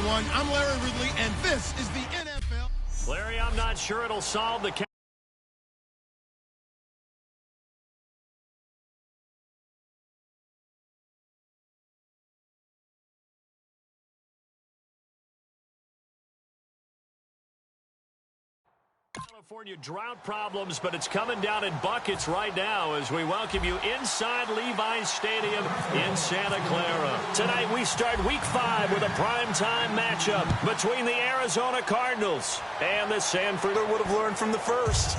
everyone. I'm Larry Ridley, and this is the NFL. Larry, I'm not sure it'll solve the California drought problems, but it's coming down in buckets right now as we welcome you inside Levi's Stadium in Santa Clara. Tonight we start Week 5 with a primetime matchup between the Arizona Cardinals and the Sanford. Would have learned from the first.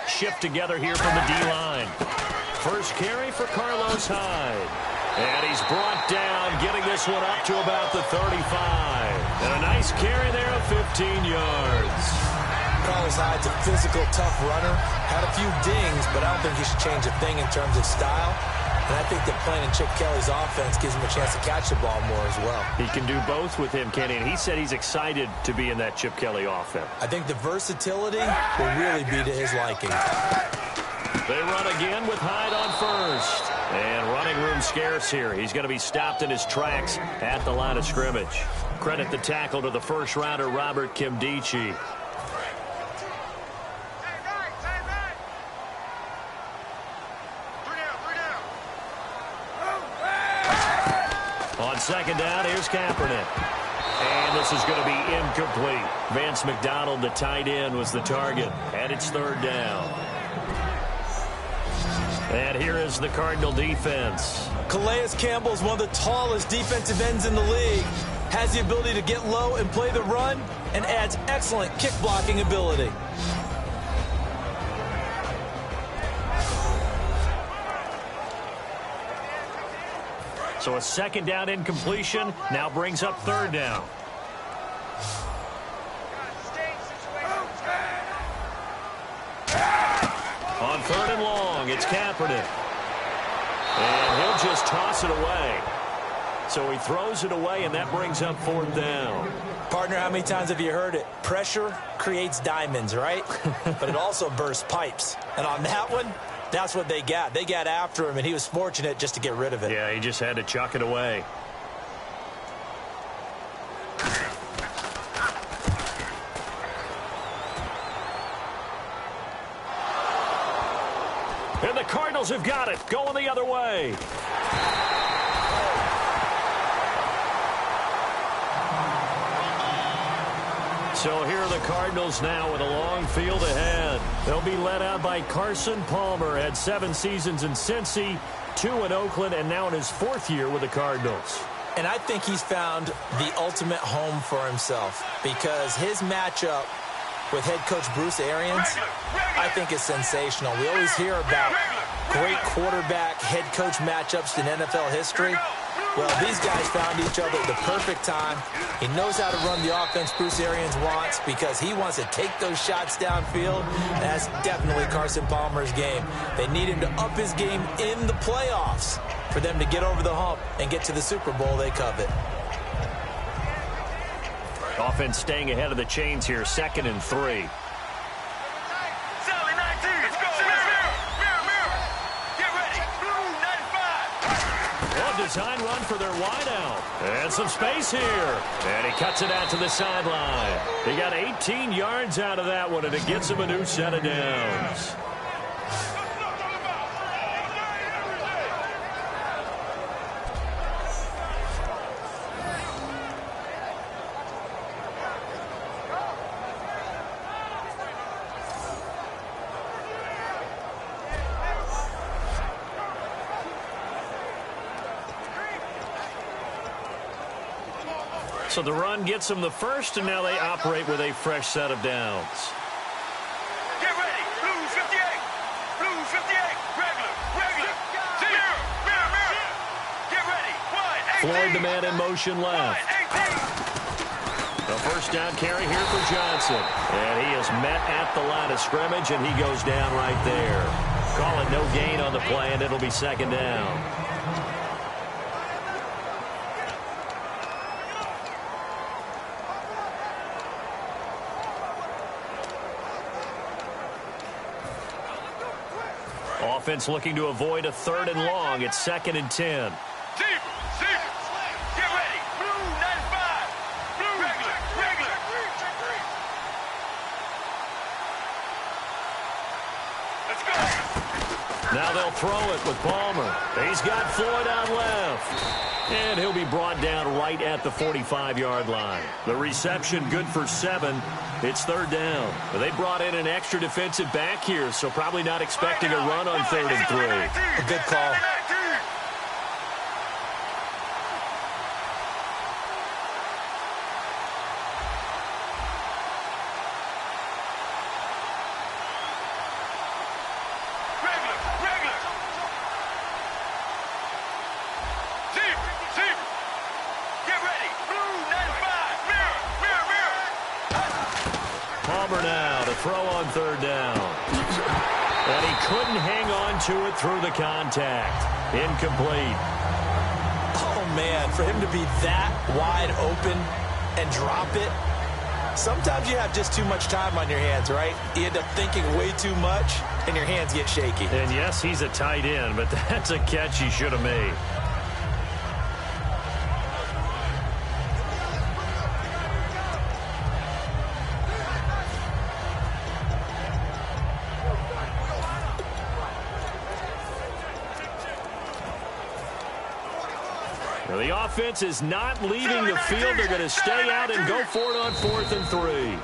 Shift together here from the D-line. First carry for Carlos Hyde. And he's brought down, getting this one up to about the 35. And a nice carry there of 15 yards. Carlos Hyde's a physical, tough runner. Had a few dings, but I don't think he should change a thing in terms of style. And I think that playing in Chip Kelly's offense gives him a chance to catch the ball more as well. He can do both with him, Kenny, and he said he's excited to be in that Chip Kelly offense. I think the versatility will really be to his liking. They run again with Hyde on first. And running room scarce here. He's going to be stopped in his tracks at the line of scrimmage. Credit the tackle to the first-rounder, Robert Kimdichie. On second down, here's Kaepernick. And this is going to be incomplete. Vance McDonald, the tight end, was the target. And it's third down. And here is the Cardinal defense. Calais Campbell is one of the tallest defensive ends in the league. Has the ability to get low and play the run, and adds excellent kick blocking ability. So a second down incompletion now brings up third down. On third and long, it's Kaepernick. And he'll just toss it away. So he throws it away, and that brings up fourth down. Partner, how many times have you heard it? Pressure creates diamonds, right? But it also bursts pipes. And on that one, that's what they got. They got after him, and he was fortunate just to get rid of it. Yeah, he just had to chuck it away. And the Cardinals have got it, going the other way. So here are the Cardinals now with a long field ahead. They'll be led out by Carson Palmer. Had 7 seasons in Cincy, 2 in Oakland, and now in his 4th year with the Cardinals. And I think he's found the ultimate home for himself because his matchup with head coach Bruce Arians, I think is sensational. We always hear about great quarterback head coach matchups in NFL history. Well, these guys found each other at the perfect time. He knows how to run the offense Bruce Arians wants because he wants to take those shots downfield. And that's definitely Carson Palmer's game. They need him to up his game in the playoffs for them to get over the hump and get to the Super Bowl they covet. Offense staying ahead of the chains here, 2nd and 3. Design run for their wideout. And some space here. And he cuts it out to the sideline. They got 18 yards out of that one, and it gets him a new set of downs. So the run gets them the first, and now they operate with a fresh set of downs. Get ready. Floyd, the man in motion left. The first down carry here for Johnson. And he is met at the line of scrimmage, and he goes down right there. Call it no gain on the play, and it'll be second down. Offense looking to avoid a 3rd and long. It's 2nd and 10. Now they'll throw it with Palmer. He's got Floyd out left. And he'll be brought down right at the 45-yard line. The reception good for 7. It's 3rd down. They brought in an extra defensive back here, so probably not expecting a run on 3rd and 3. A good call. Now to throw on 3rd down. And he couldn't hang on to it through the contact. Incomplete. Oh, man, for him to be that wide open and drop it, sometimes you have just too much time on your hands, right? You end up thinking way too much, and your hands get shaky. And, yes, he's a tight end, but that's a catch he should have made. The offense is not leaving the field. They're going to stay out and go for it on 4th and 3.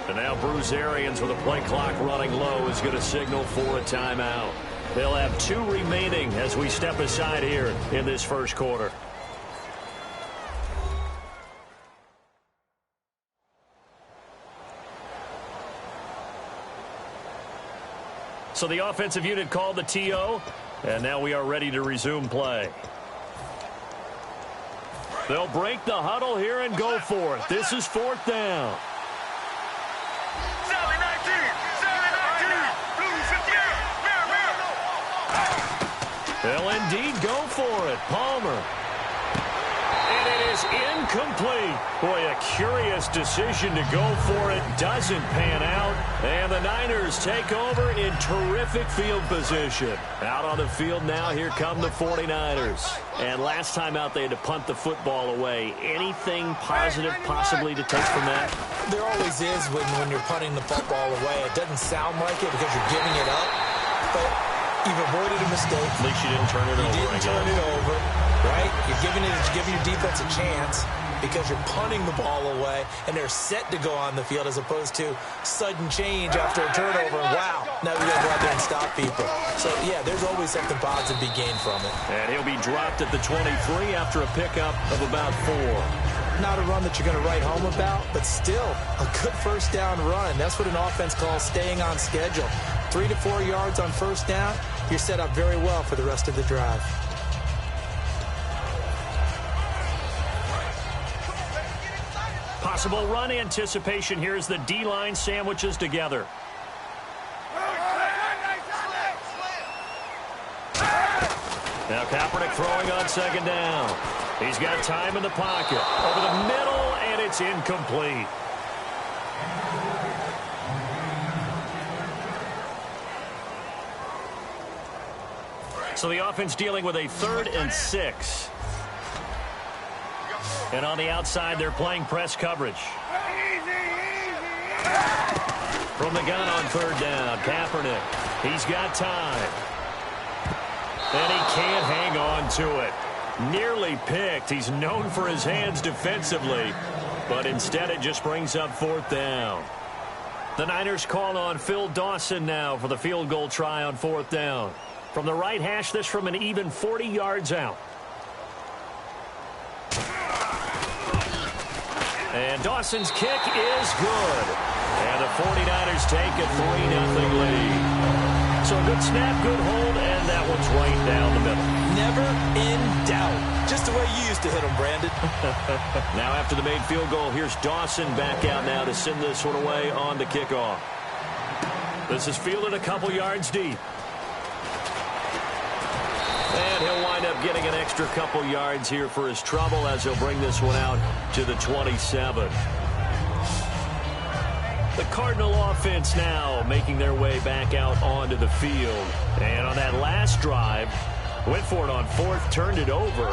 And now Bruce Arians, with a play clock running low, is going to signal for a timeout. They'll have 2 remaining as we step aside here in this first quarter. So the offensive unit called the TO, and now we are ready to resume play. They'll break the huddle here and go for it. This is 4th down. They'll indeed go for it. Palmer. And it is incomplete. Boy, a curious decision to go for it. Doesn't pan out. And the Niners take over in terrific field position. Out on the field now, here come the 49ers. And last time out, they had to punt the football away. Anything positive possibly to take from that? There always is when you're punting the football away. It doesn't sound like it because you're giving it up. But you've avoided a mistake. At least you didn't turn it over. You didn't turn it over, right? You're giving your defense a chance because you're punting the ball away, and they're set to go on the field as opposed to sudden change after a turnover. Wow, now we got to go out there and stop people. So, yeah, there's always something positive to be gained from it. And he'll be dropped at the 23 after a pickup of about 4. Not a run that you're going to write home about, but still a good first down run. That's what an offense calls staying on schedule. 3 to 4 yards on first down, you're set up very well for the rest of the drive. Possible run anticipation here as the D-line sandwiches together. Now Kaepernick throwing on 2nd down. He's got time in the pocket. Over the middle, and it's incomplete. So the offense dealing with a 3rd and 6. And on the outside, they're playing press coverage. From the gun on 3rd down, Kaepernick. He's got time. And he can't hang on to it. Nearly picked. He's known for his hands defensively, but instead it just brings up 4th down. The Niners call on Phil Dawson now for the field goal try on 4th down. From the right hash, this from an even 40 yards out. And Dawson's kick is good. And the 49ers take a 3-0 lead. So a good snap, good hold, and that one's right down the middle. Never in doubt. Just the way you used to hit them, Brandon. Now after the made field goal, here's Dawson back out now to send this one away on the kickoff. This is fielded a couple yards deep. And he'll wind up getting an extra couple yards here for his trouble as he'll bring this one out to the 27. The Cardinal offense now making their way back out onto the field. And on that last drive, went for it on fourth, turned it over.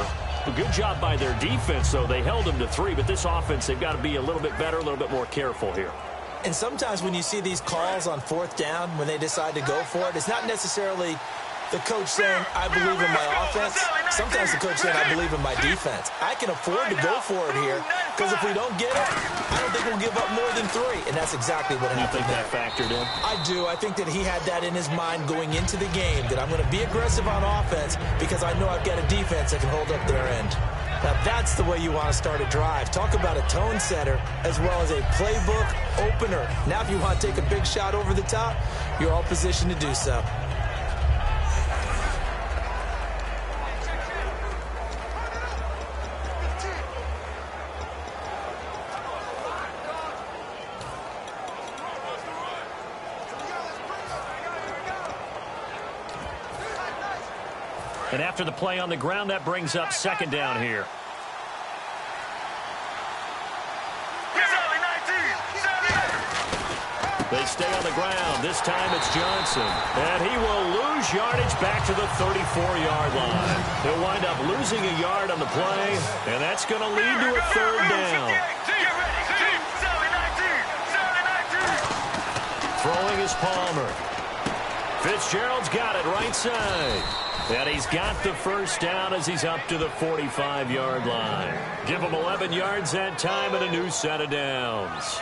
A good job by their defense, though. They held them to 3, but this offense, they've got to be a little bit better, a little bit more careful here. And sometimes when you see these calls on fourth down, when they decide to go for it, it's not necessarily the coach saying, I believe in my offense. Sometimes the coach saying, I believe in my defense. I can afford to go for it here because if we don't get it, I don't think we'll give up more than 3. And that's exactly what happened. You think that factored in? I do. I think that he had that in his mind going into the game, that I'm going to be aggressive on offense because I know I've got a defense that can hold up their end. Now, that's the way you want to start a drive. Talk about a tone setter as well as a playbook opener. Now, if you want to take a big shot over the top, you're all positioned to do so. And after the play on the ground, that brings up second down here. They stay on the ground. This time it's Johnson. And he will lose yardage back to the 34-yard line. He'll wind up losing a yard on the play, and that's going to lead to a third down. Throwing is Palmer. Fitzgerald's got it right side. And he's got the first down as he's up to the 45-yard line. Give him 11 yards that time and a new set of downs.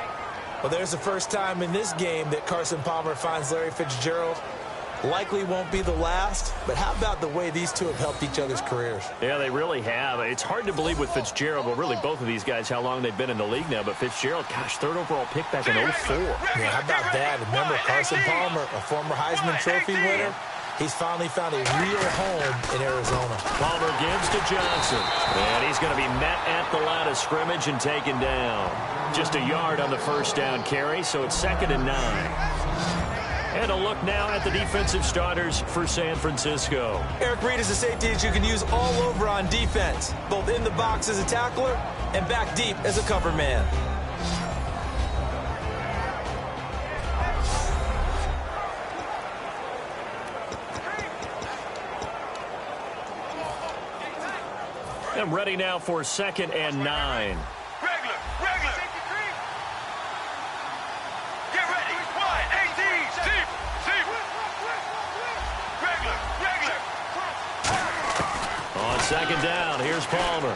Well, there's the first time in this game that Carson Palmer finds Larry Fitzgerald. Likely won't be the last, but how about the way these two have helped each other's careers? Yeah, they really have. It's hard to believe with Fitzgerald, well, really both of these guys, how long they've been in the league now. But Fitzgerald, gosh, 3rd overall pick back in 04. Yeah, how about that? Remember Carson Palmer, a former Heisman Trophy winner? He's finally found a real home in Arizona. Palmer gives to Johnson. And he's going to be met at the line of scrimmage and taken down. Just a yard on the first down carry, so it's 2nd and 9. And a look now at the defensive starters for San Francisco. Eric Reid is a safety that you can use all over on defense, both in the box as a tackler and back deep as a cover man. And ready now for 2nd and 9. On 2nd down, here's Palmer.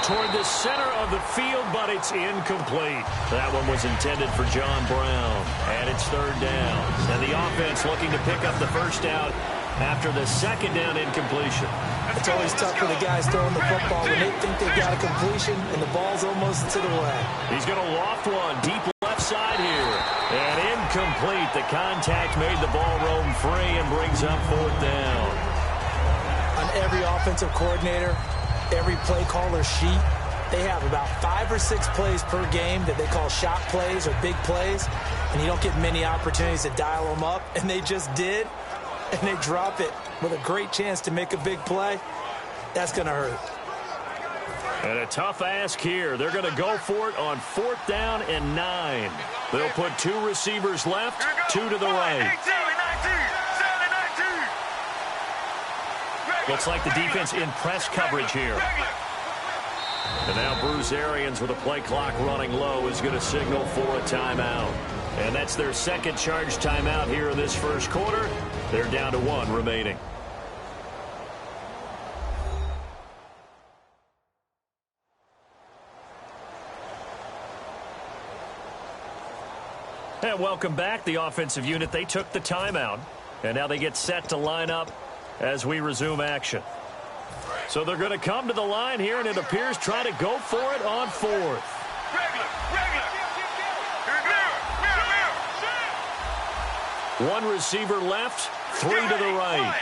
Toward the center of the field, but it's incomplete. That one was intended for John Brown. And it's 3rd down. And the offense looking to pick up the first down after the 2nd down incompletion. It's always tough for the guys throwing the football when they think they've got a completion and the ball's almost to the way. He's going to loft one deep left side here. And incomplete. The contact made the ball roam free and brings up 4th down. On every offensive coordinator, every play caller sheet, they have about 5 or 6 plays per game that they call shot plays or big plays. And you don't get many opportunities to dial them up. And they just did. And they drop it with a great chance to make a big play. That's going to hurt. And a tough ask here. They're going to go for it on 4th down and 9. They'll put 2 receivers left, 2 to the right. Looks like the defense in press coverage here. And now Bruce Arians with a play clock running low is going to signal for a timeout. And that's their 2nd charge timeout here in this first quarter. They're down to 1 remaining. And welcome back. The offensive unit, they took the timeout. And now they get set to line up as we resume action. So they're going to come to the line here, and it appears try to go for it on 4th. One receiver left, three to the right.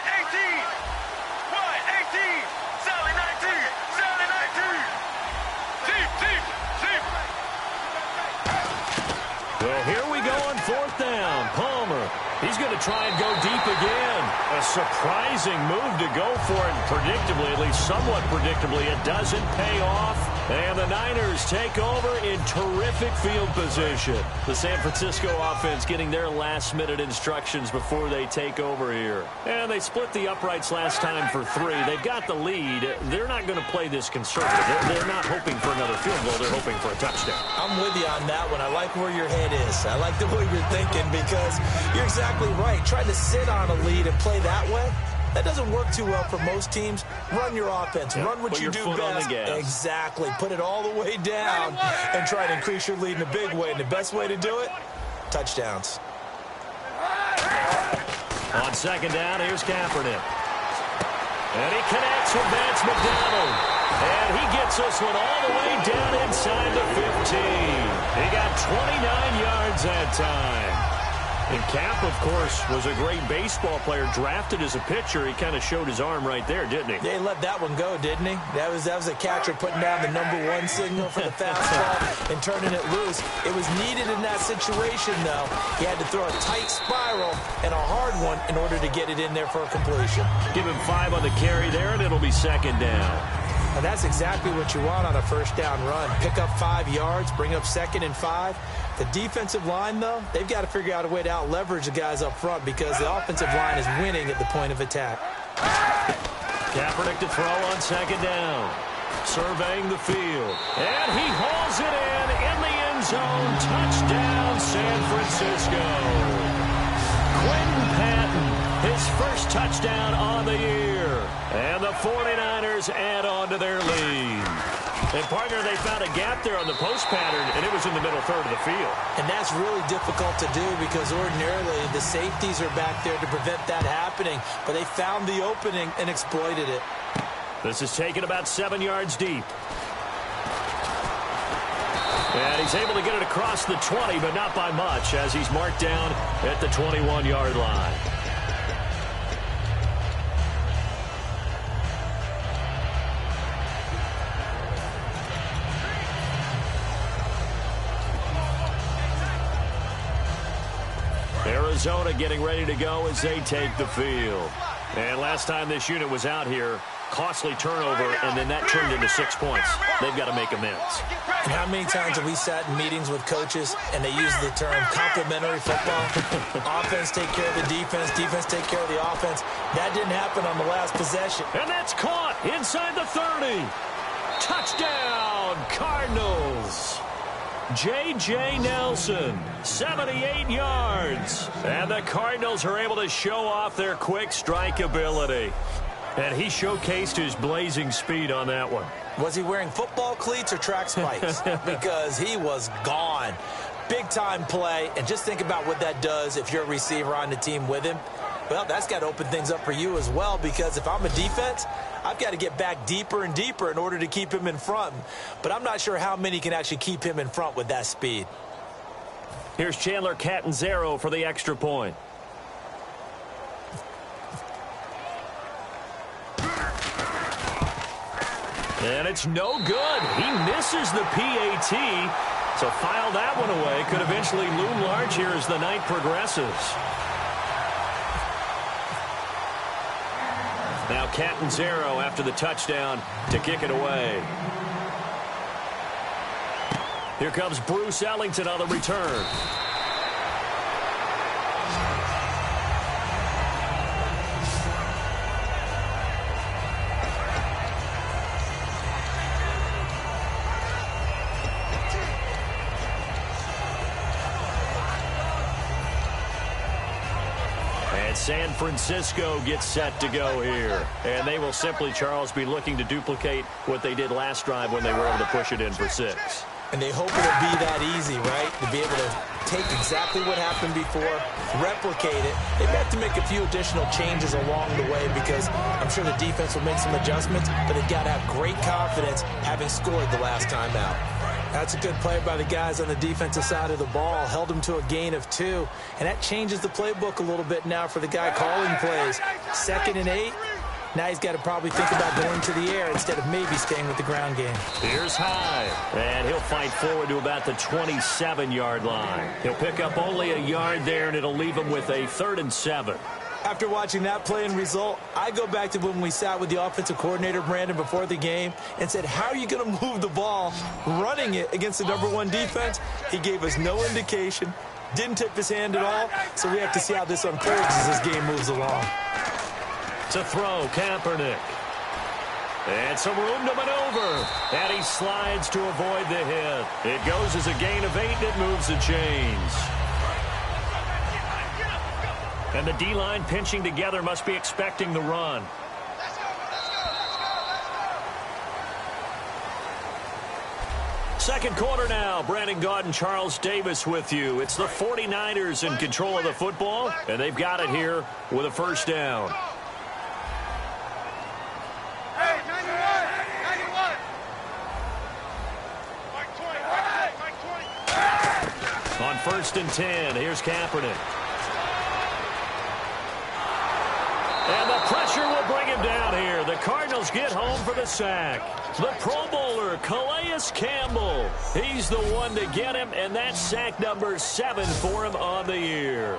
Well, here we go on fourth down. Palmer, he's going to try and go deep again. A surprising move to go for it. Predictably, at least somewhat predictably, it doesn't pay off. And the Niners take over in terrific field position. The San Francisco offense getting their last-minute instructions before they take over here. And they split the uprights last time for 3. They've got the lead. They're not going to play this conservative. They're not hoping for another field goal. They're hoping for a touchdown. I'm with you on that one. I like where your head is. I like the way you're thinking because you're exactly right. Trying to sit on a lead and play that way, that doesn't work too well for most teams. Run your offense. Run what you do best. Exactly. Put it all the way down and try to increase your lead in a big way. And the best way to do it, touchdowns. On second down, here's Kaepernick. And he connects with Vance McDonald. And he gets this one all the way down inside the 15. He got 29 yards that time. And Cap, of course, was a great baseball player, drafted as a pitcher. He kind of showed his arm right there, didn't he? Yeah, he let that one go, didn't he? That was a catcher putting down the #1 signal for the fastball and turning it loose. It was needed in that situation, though. He had to throw a tight spiral and a hard one in order to get it in there for a completion. Give him 5 on the carry there, and it'll be second down. And that's exactly what you want on a first down run. Pick up 5 yards, bring up 2nd and 5. The defensive line, though, they've got to figure out a way to out-leverage the guys up front because the offensive line is winning at the point of attack. Kaepernick to throw on second down. Surveying the field. And he hauls it in the end zone. Touchdown, San Francisco. Quentin Patton, his first touchdown on the year. And the 49ers add on to their lead. And, partner, they found a gap there on the post pattern, and it was in the middle third of the field. And that's really difficult to do because ordinarily the safeties are back there to prevent that happening. But they found the opening and exploited it. This is taken about 7 yards deep. And he's able to get it across the 20, but not by much, as he's marked down at the 21-yard line. Arizona getting ready to go as they take the field. And last time this unit was out here, costly turnover, and then that turned into 6 points. They've got to make amends. And how many times have we sat in meetings with coaches and they use the term complementary football? Offense take care of the defense, defense take care of the offense. That didn't happen on the last possession. And that's caught inside the 30. Touchdown, Cardinals. J.J. Nelson, 78 yards. And the Cardinals are able to show off their quick strike ability. And he showcased his blazing speed on that one. Was he wearing football cleats or track spikes? Because he was gone. Big-time play. And just think about what that does if you're a receiver on the team with him. Well, that's got to open things up for you as well, because if I'm a defense, I've got to get back deeper and deeper in order to keep him in front. But I'm not sure how many can actually keep him in front with that speed. Here's Chandler Catanzaro for the extra point. And it's no good. He misses the PAT. So file that one away. Could eventually loom large here as the night progresses. Now Catanzaro after the touchdown to kick it away. Here comes Bruce Ellington on the return. San Francisco gets set to go here. And they will simply, Charles, be looking to duplicate what they did last drive when they were able to push it in for 6. And they hope it'll be that easy, right? To be able to take exactly what happened before, replicate it. They've got to make a few additional changes along the way because I'm sure the defense will make some adjustments, but they've got to have great confidence having scored the last time out. That's a good play by the guys on the defensive side of the ball. Held him to a gain of 2. And that changes the playbook a little bit now for the guy calling plays. 2nd and 8. Now he's got to probably think about going to the air instead of maybe staying with the ground game. Here's Hyde. And he'll fight forward to about the 27-yard line. He'll pick up only a yard there, and it'll leave him with a 3rd and 7. After watching that play and result, I go back to when we sat with the offensive coordinator, Brandon, before the game and said, how are you going to move the ball running it against the #1 defense? He gave us no indication, didn't tip his hand at all, so we have to see how this unfolds as this game moves along. To throw, Kaepernick. And some room to maneuver. And he slides to avoid the hit. It goes as a gain of 8, and it moves the chains. And the D-line pinching together must be expecting the run. Second quarter now. Brandon Gaud and Charles Davis with you. It's the 49ers in control of the football, and they've got it here with a first down. On 1st and 10, here's Kaepernick. And the pressure will bring him down here. The Cardinals get home for the sack. The Pro Bowler, Calais Campbell. He's the one to get him, and that's sack number 7 for him on the year.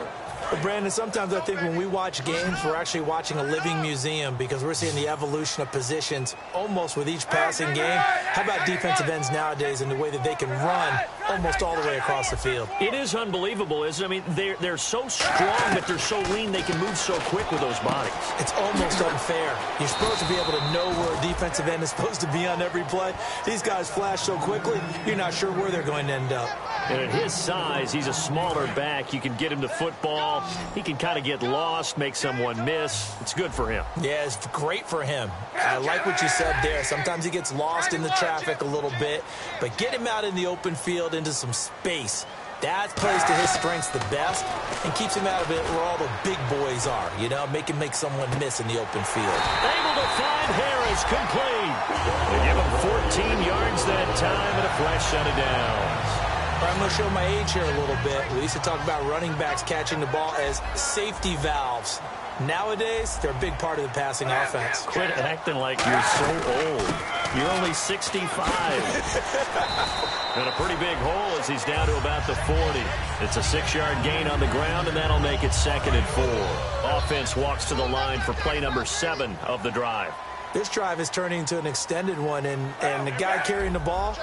But Brandon, sometimes I think when we watch games, we're actually watching a living museum because we're seeing the evolution of positions almost with each passing game. How about defensive ends nowadays and the way that they can run almost all the way across the field? It is unbelievable, isn't it? I mean, they're so strong, but they're so lean, they can move so quick with those bodies. It's almost unfair. You're supposed to be able to know where a defensive end is supposed to be on every play. These guys flash so quickly, you're not sure where they're going to end up. And at his size, he's a smaller back. You can get him to football. He can kind of get lost, make someone miss. It's good for him. Yeah, it's great for him. I like what you said there. Sometimes he gets lost in the traffic a little bit, but get him out in the open field into some space. That plays to his strengths the best and keeps him out of it where all the big boys are, you know, make someone miss in the open field. Able to find Harris, complete. They give him 14 yards that time and a fresh set of downs. I'm going to show my age here a little bit. We used to talk about running backs catching the ball as safety valves. Nowadays, they're a big part of the passing offense. Quit acting like you're so old. You're only 65. And a pretty big hole as he's down to about the 40. It's a 6-yard gain on the ground, and that'll make it 2nd and 4. Offense walks to the line for play number 7 of the drive. This drive is turning into an extended one, and the guy carrying the ball,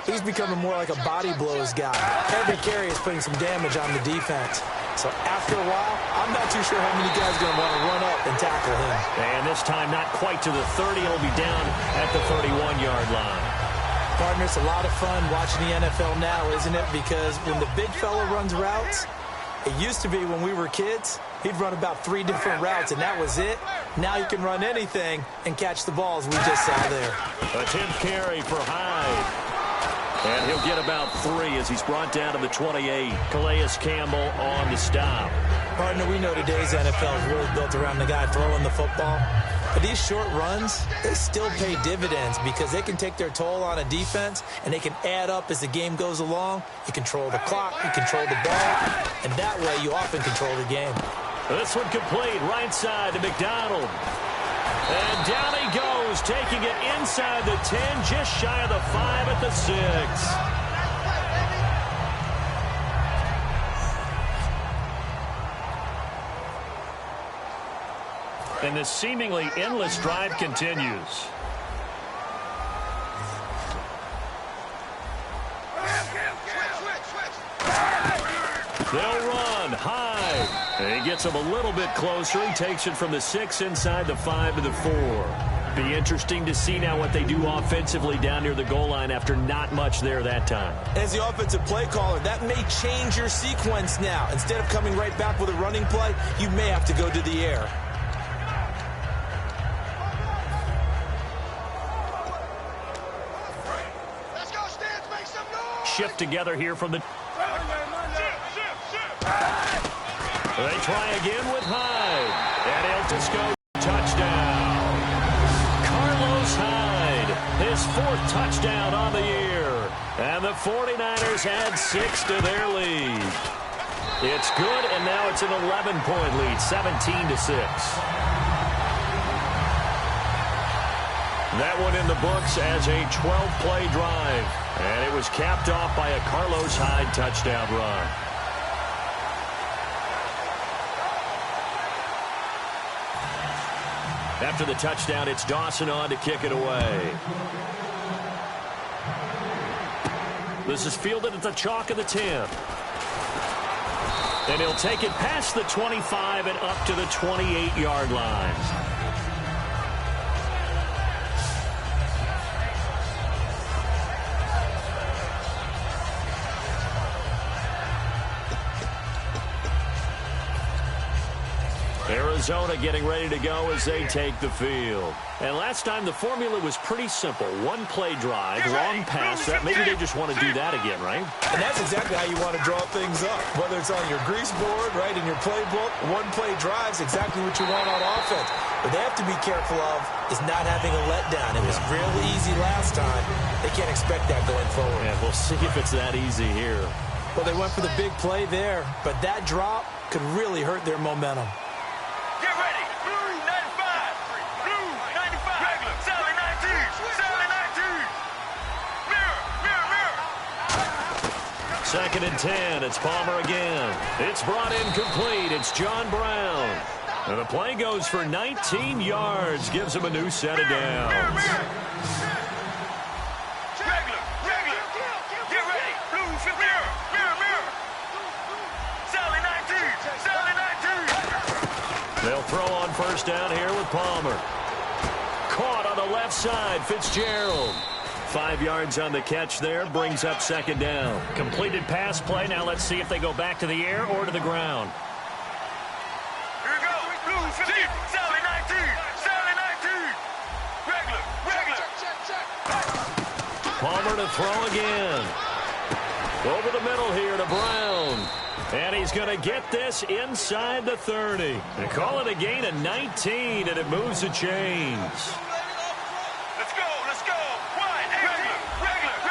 he's becoming more like a body blows guy. Every carry is putting some damage on the defense. So after a while, I'm not too sure how many guys are going to want to run up and tackle him. And this time not quite to the 30. He'll be down at the 31-yard line. Partner, it's a lot of fun watching the NFL now, isn't it? Because when the big fella runs routes, it used to be when we were kids, he'd run about 3 different routes, and that was it. Now you can run anything and catch the balls we just saw there. A 10th carry for Hyde. And he'll get about 3 as he's brought down to the 28. Calais Campbell on the stop. Partner, we know today's NFL is really built around the guy throwing the football. But these short runs, they still pay dividends because they can take their toll on a defense, and they can add up as the game goes along. You control the clock, you control the ball, and that way you often control the game. This one complete, right side to McDonald. And down he goes, taking it inside the 10, just shy of the 5 at the 6. And this seemingly endless drive continues. They'll run high. And he gets him a little bit closer. He takes it from the 6 inside the 5 to the 4. Be interesting to see now what they do offensively down near the goal line after not much there that time. As the offensive play caller, that may change your sequence now. Instead of coming right back with a running play, you may have to go to the air. Shift together here from the... They try again with Hyde. And El Tisco, touchdown. Carlos Hyde, his 4th touchdown on the year. And the 49ers add 6 to their lead. It's good, and now it's an 11-point lead, 17-6. That one in the books as a 12-play drive. And it was capped off by a Carlos Hyde touchdown run. After the touchdown, it's Dawson on to kick it away. This is fielded at the chalk of the 10. And he'll take it past the 25 and up to the 28-yard line. Arizona getting ready to go as they take the field. And last time the formula was pretty simple. One-play drive, long pass. Maybe they just want to do that again, right? And that's exactly how you want to draw things up. Whether it's on your grease board, right, in your playbook, one-play drive's exactly what you want on offense. What they have to be careful of is not having a letdown. It was real easy last time. They can't expect that going forward. Yeah, we'll see if it's that easy here. Well, they went for the big play there, but that drop could really hurt their momentum. Second and 10. It's Palmer again. It's brought in complete. It's John Brown. And the play goes for 19 yards. Gives him a new set of downs. They'll throw on first down here with Palmer. Caught on the left side. Fitzgerald. 5 yards on the catch there, brings up second down. Completed pass play. Now let's see if they go back to the air or to the ground. Here we go. Blue 15. Sally 19. Sally 19. Regular. Palmer to throw again. Over the middle here to Brown. And he's going to get this inside the 30. They call it a gain of 19, and it moves the chains.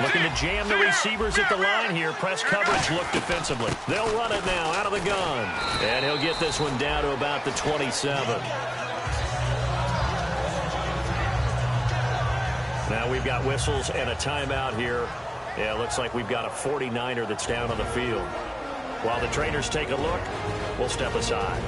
Looking to jam the receivers at the line here. Press coverage, look defensively. They'll run it now out of the gun. And he'll get this one down to about the 27. Now we've got whistles and a timeout here. Yeah, it looks like we've got a 49er that's down on the field. While the trainers take a look, we'll step aside.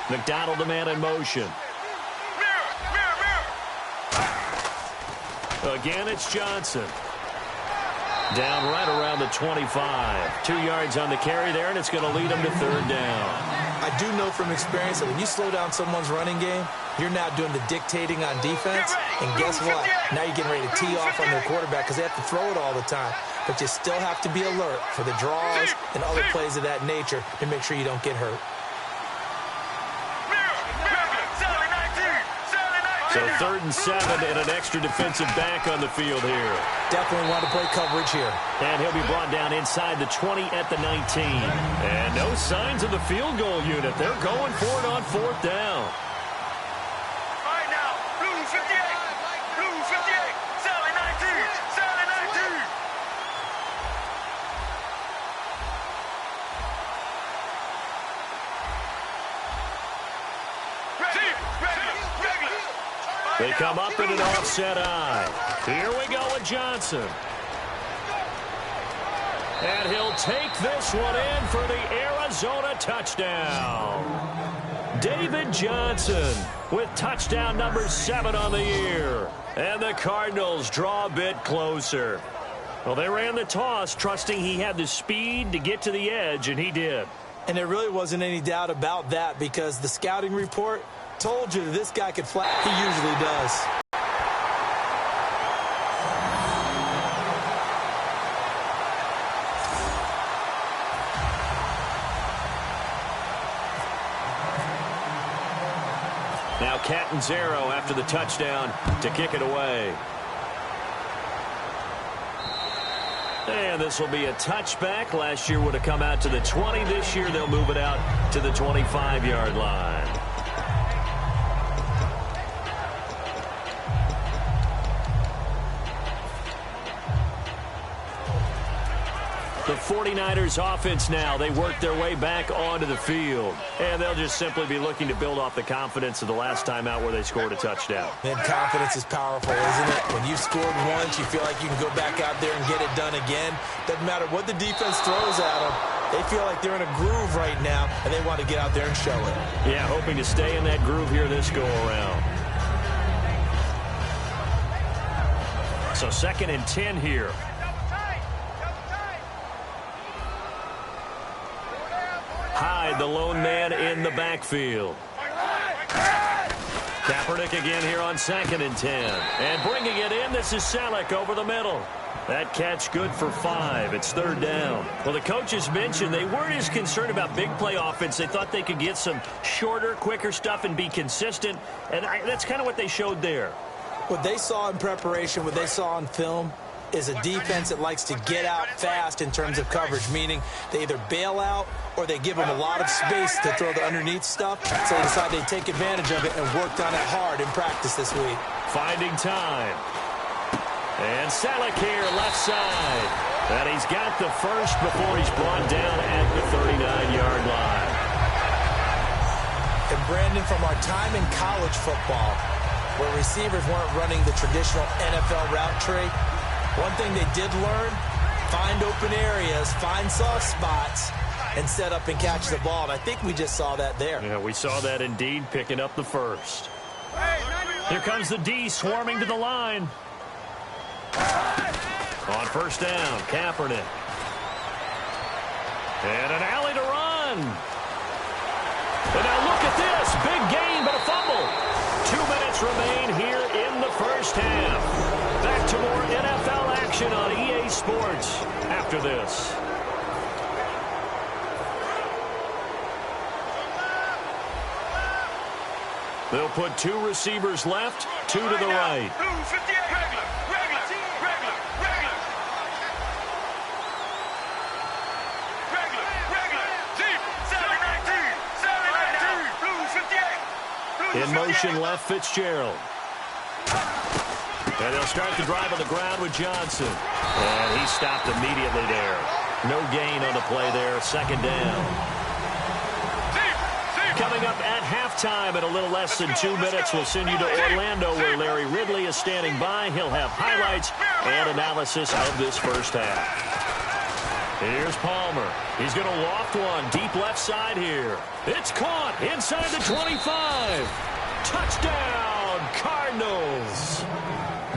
McDonald, the man in motion. Again, it's Johnson. Down right around the 25. 2 yards on the carry there, and it's going to lead them to third down. I do know from experience that when you slow down someone's running game, you're now doing the dictating on defense. And guess what? Now you're getting ready to tee off on their quarterback because they have to throw it all the time. But you still have to be alert for the draws and other plays of that nature to make sure you don't get hurt. So 3rd and 7 and an extra defensive back on the field here. Definitely want to play coverage here. And he'll be brought down inside the 20 at the 19. And no signs of the field goal unit. They're going for it on 4th down. All right now, Blue 58. Blue 58. Sally 19. Sally 19. They come up in an offset eye. Here we go with Johnson. And he'll take this one in for the Arizona touchdown. David Johnson with touchdown number 7 on the year. And the Cardinals draw a bit closer. Well, they ran the toss, trusting he had the speed to get to the edge, and he did. And there really wasn't any doubt about that because the scouting report told you this guy could fly. He usually does. Catanzaro after the touchdown to kick it away. And this will be a touchback. Last year would have come out to the 20. This year they'll move it out to the 25-yard line. The 49ers offense now, they work their way back onto the field. And they'll just simply be looking to build off the confidence of the last time out where they scored a touchdown. And confidence is powerful, isn't it? When you've scored once, you feel like you can go back out there and get it done again. Doesn't matter what the defense throws at them. They feel like they're in a groove right now, and they want to get out there and show it. Yeah, hoping to stay in that groove here this go-around. So 2nd and 10 here. Hyde, the lone man in the backfield. Kaepernick again here on 2nd and 10. And bringing it in, this is Selleck over the middle. That catch good for 5. It's 3rd down. Well, the coaches mentioned they weren't as concerned about big play offense. They thought they could get some shorter, quicker stuff and be consistent. And that's kind of what they showed there. What they saw in preparation, what they saw on film, is a defense that likes to get out fast in terms of coverage, meaning they either bail out or they give them a lot of space to throw the underneath stuff, so they decide they take advantage of it and worked on it hard in practice this week. Finding time. And Selleck here, left side. And he's got the first before he's brought down at the 39-yard line. And Brandon, from our time in college football, where receivers weren't running the traditional NFL route tree, one thing they did learn, find open areas, find soft spots, and set up and catch the ball. And I think we just saw that there. Yeah, we saw that indeed, picking up the first. Here comes the D swarming to the line. On 1st down, Kaepernick. And an alley to run. And now look at this. Big gain, but a fumble. 2 minutes remain here in the first half. Back to more NFL action on EA Sports after this. They'll put 2 receivers left, 2 to the right. Blue 58. Regular. Deep. 7-19. Blue 58. In motion left, Fitzgerald. And they'll start the drive on the ground with Johnson. And he stopped immediately there. No gain on the play there. 2nd down. Coming up at halftime in a little less than 2 minutes, we'll send you to Orlando where Larry Ridley is standing by. He'll have highlights and analysis of this first half. Here's Palmer. He's going to loft one deep left side here. It's caught inside the 25. Touchdown, Cardinals.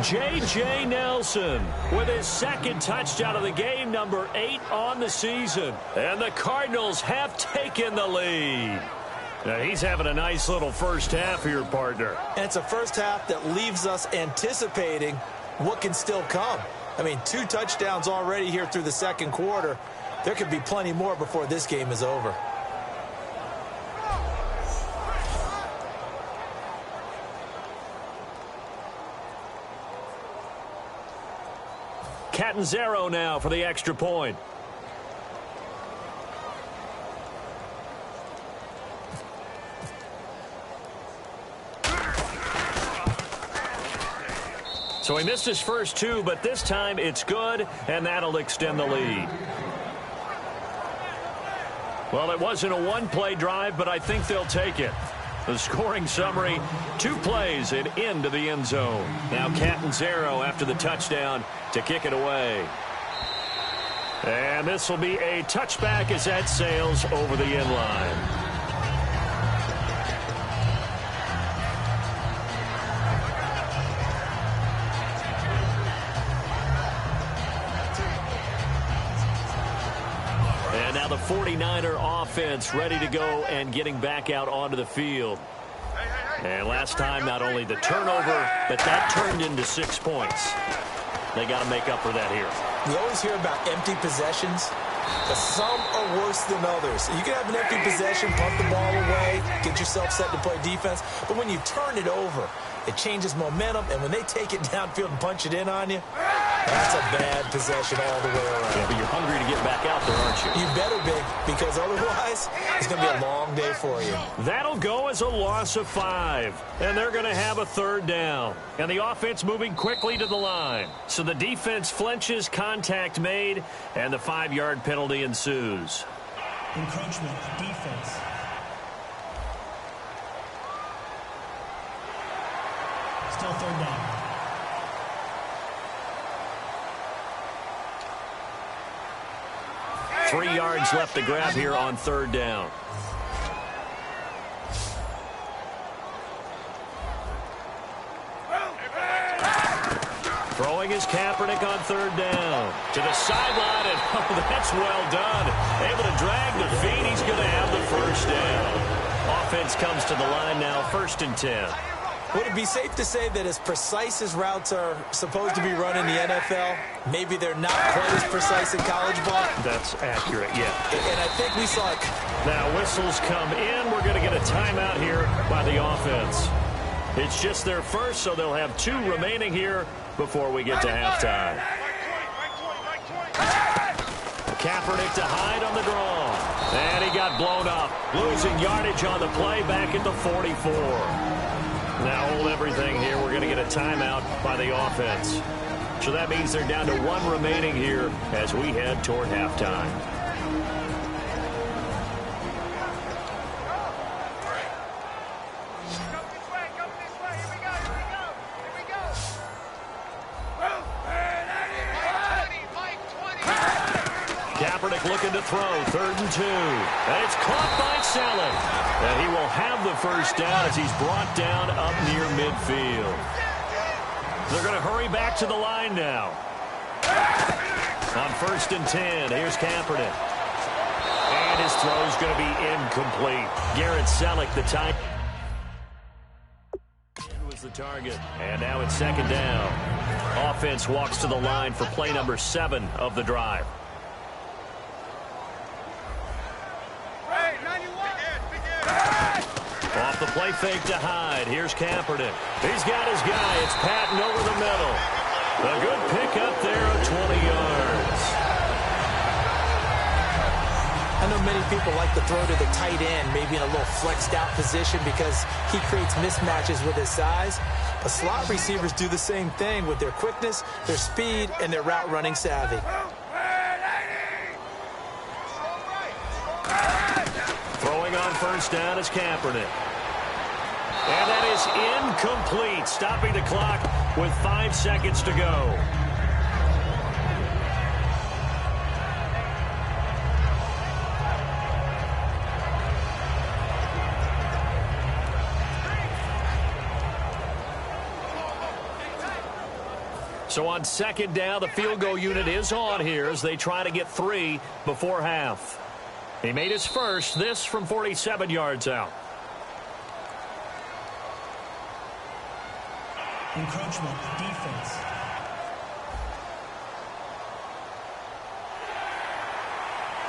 J.J. Nelson with his 2nd touchdown of the game, number 8 on the season. And the Cardinals have taken the lead. Now, he's having a nice little first half here, partner. And it's a first half that leaves us anticipating what can still come. I mean, 2 touchdowns already here through the 2nd quarter. There could be plenty more before this game is over. Catanzaro now for the extra point. So he missed his first 2, but this time it's good, and that'll extend the lead. Well, it wasn't a one-play drive, but I think they'll take it. The scoring summary, 2 plays and into the end zone. Now Catanzaro after the touchdown to kick it away. And this will be a touchback as that sails over the end line. And now the 49er offense ready to go and getting back out onto the field. And last time, not only the turnover, but that turned into 6 points. They got to make up for that here. We always hear about empty possessions. but some are worse than others. You can have an empty possession, punt the ball away, get yourself set to play defense, but when you turn it over, it changes momentum, and when they take it downfield and punch it in on you, that's a bad possession all the way around. Yeah, but you're hungry to get back out there, aren't you? You better be, because otherwise, it's going to be a long day for you. That'll go as a loss of 5, and they're going to have a third down. And the offense moving quickly to the line. So the defense flinches, contact made, and the 5-yard penalty ensues. Encroachment, defense. Still third down. Three yards left to grab here on third down. Throwing is Kaepernick on third down. To the sideline, and oh, that's well done. Able to drag the feet. He's going to have the first down. Offense comes to the line now, 1st and 10. Would it be safe to say that as precise as routes are supposed to be run in the NFL, maybe they're not quite as precise in college ball? That's accurate, yeah. And I think we saw it. Now whistles come in. We're going to get a timeout here by the offense. It's just their first, so they'll have 2 remaining here before we get to halftime. Kaepernick to Hyde on the draw. And he got blown up. Losing yardage on the play back at the 44. Now hold everything here. We're going to get a timeout by the offense. So that means they're down to 1 remaining here as we head toward halftime. Kaepernick looking to throw, 3rd and 2. And it's caught by Selleck. And he will have the first down as he's brought down up near midfield. They're going to hurry back to the line now. On 1st and 10, here's Kaepernick. And his throw's going to be incomplete. Garrett Selleck, the tight end, was the target. And now it's 2nd down. Offense walks to the line for play number 7 of the drive. Off the play fake to Hyde. Here's Kaepernick. He's got his guy. It's Patton over the middle. A good pick up there of 20 yards. I know many people like to throw to the tight end, maybe in a little flexed out position because he creates mismatches with his size. But slot receivers do the same thing with their quickness, their speed, and their route running savvy. Throwing on 1st down is Kaepernick. And that is incomplete. Stopping the clock with 5 seconds to go. So on 2nd down, the field goal unit is on here as they try to get 3 before half. He made his first, this from 47 yards out. Encroachment, defense.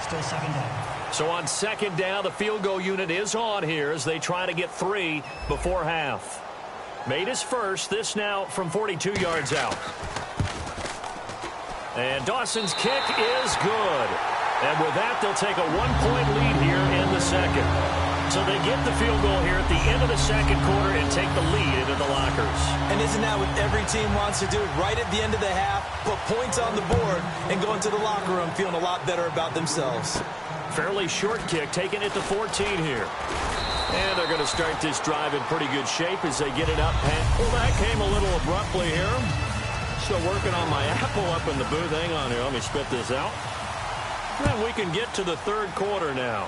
Still 2nd down. So on 2nd down, the field goal unit is on here as they try to get 3 before half. Made his first, this now from 42 yards out. And Dawson's kick is good. And with that, they'll take a 1-point lead here in the 2nd. So they get the field goal here at the end of the 2nd quarter and take the lead into the lockers. And isn't that what every team wants to do? Right at the end of the half, put points on the board, and go into the locker room feeling a lot better about themselves. Fairly short kick, taking it to 14 here. And they're going to start this drive in pretty good shape as they get it up. Well, that came a little abruptly here. Still working on my apple up in the booth. Hang on here, let me spit this out. And we can get to the 3rd quarter now.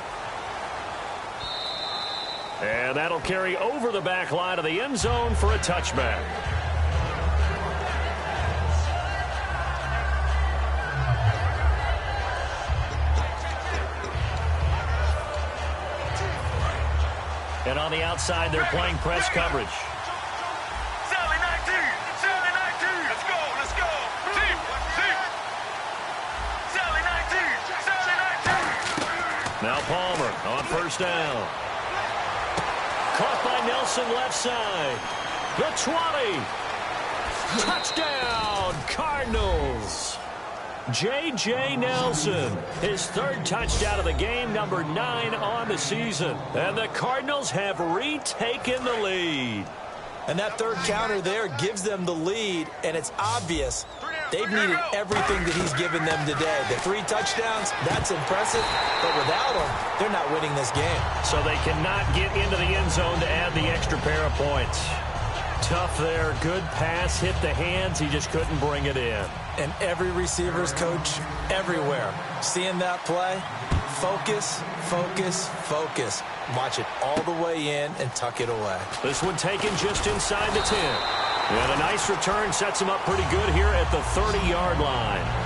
And that'll carry over the back line of the end zone for a touchback. And on the outside, they're playing press coverage. Sally 19! Sally 19! Let's go! Let's go! Team! Team! Sally 19! Sally Palmer on first down. Caught by Nelson left side. The 20. Touchdown, Cardinals. J.J. Nelson, his third touchdown of the game, number 9 on the season. And the Cardinals have retaken the lead. And that third counter there gives them the lead, and it's obvious they've needed everything that he's given them today. The 3 touchdowns, that's impressive, but without him, they're not winning this game. So they cannot get into the end zone to add the extra pair of points. Tough there, good pass, hit the hands, he just couldn't bring it in. And every receiver's coach everywhere, seeing that play, focus, focus, focus. Watch it all the way in and tuck it away. This one taken just inside the 10. And a nice return sets him up pretty good here at the 30-yard line.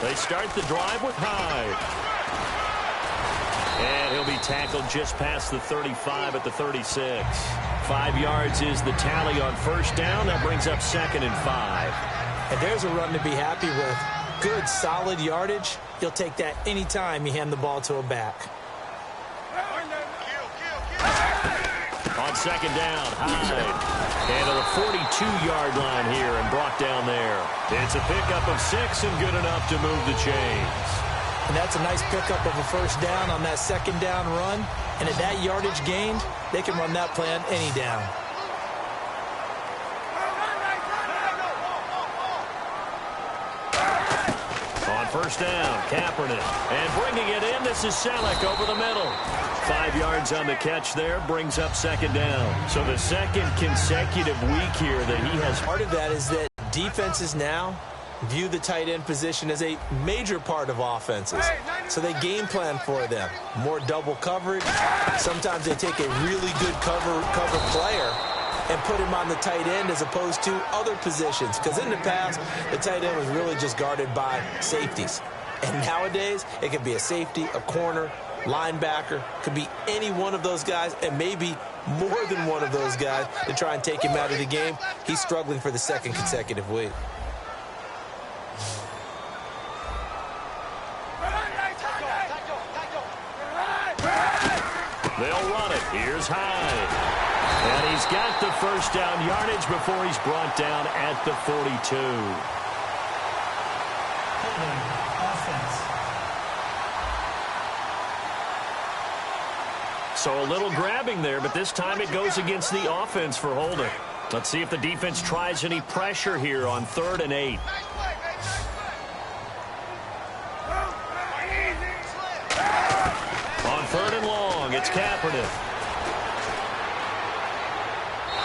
They start the drive with Hyde. And he'll be tackled just past the 35 at the 36. 5 yards is the tally on first down. That brings up 2nd and 5. And there's a run to be happy with. Good, solid yardage. You'll take that anytime you hand the ball to a back. On second down, Hyde. And to the 42-yard line here and brought down there. It's a pickup of 6 and good enough to move the chains. And that's a nice pickup of a first down on that second down run. And at that yardage gained, they can run that play on any down. On first down, Kaepernick. And bringing it in, this is Selleck over the middle. 5 yards on the catch there, brings up second down. So the second consecutive week here that he has. Part of that is that defenses now view the tight end position as a major part of offenses. So they game plan for them. More double coverage. Sometimes they take a really good cover player and put him on the tight end as opposed to other positions. Because in the past, the tight end was really just guarded by safeties. And nowadays, it could be a safety, a corner, linebacker, could be any one of those guys, and maybe more than one of those guys to try and take him out of the game. He's struggling for the second consecutive week. They'll run it. Here's Hyde. And he's got the first down yardage before he's brought down at the 42. Offense. So a little grabbing there, but this time it goes against the offense for holding. Let's see if the defense tries any pressure here on 3rd and 8. On 3rd and long, it's Kaepernick.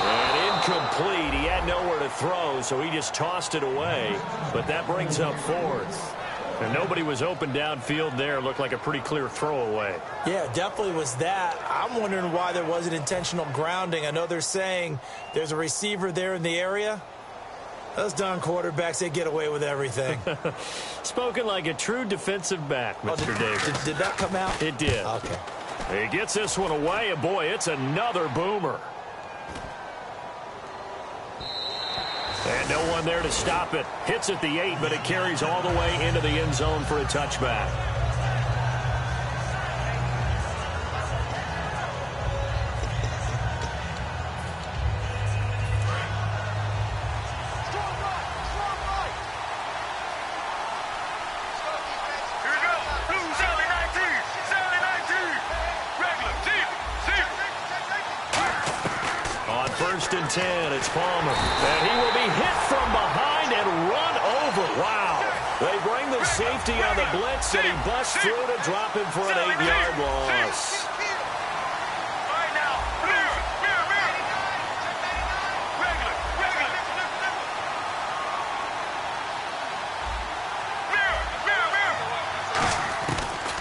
And incomplete. He had nowhere to throw, so he just tossed it away. But that brings up 4th. And nobody was open downfield there. Looked like a pretty clear throwaway. Yeah, definitely was that. I'm wondering why there wasn't intentional grounding. I know they're saying there's a receiver there in the area. Those darn quarterbacks, they get away with everything. Spoken like a true defensive back, Mr. Davis. Did that come out? It did. Okay. He gets this one away, and boy, it's another boomer. And no one there to stop it. Hits at the 8, but it carries all the way into the end zone for a touchback. First and 10, it's Palmer. And he will be hit from behind and run over. Wow. They bring the safety on the blitz, and he busts through to drop him for an 8-yard loss.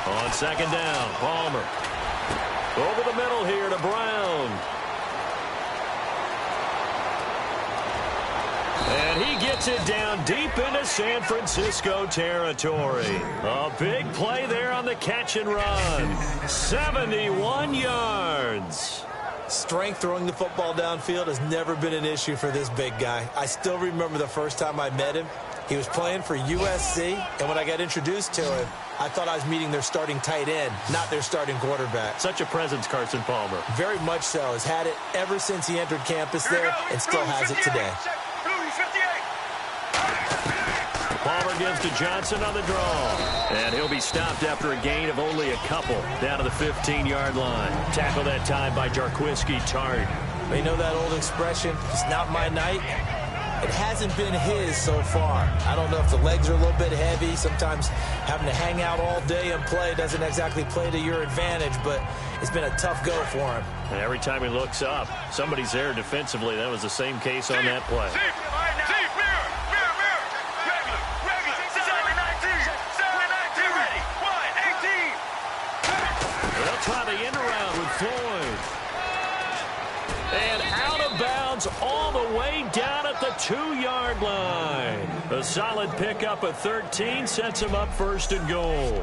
On second down, Palmer. Over the middle here to Brown. And he gets gets it down deep into San Francisco territory. A big play there on the catch and run. 71 yards. Strength throwing the football downfield has never been an issue for this big guy. I still remember the first time I met him. He was playing for USC, and when I got introduced to him, I thought I was meeting their starting tight end, not their starting quarterback. Such a presence, Carson Palmer. Very much so. Has had it ever since he entered campus there and still has it today. Palmer gives to Johnson on the draw. And he'll be stopped after a gain of only a couple down to the 15-yard line. Tackle that time by Jarquiski Tart. You know that old expression, it's not my night? It hasn't been his so far. I don't know if the legs are a little bit heavy. Sometimes having to hang out all day and play doesn't exactly play to your advantage, but it's been a tough go for him. And every time he looks up, somebody's there defensively. That was the same case on that play. They'll try the end around with Floyd. And out of bounds all the way down at the 2-yard line. A solid pickup of 13 sets him up first and goal.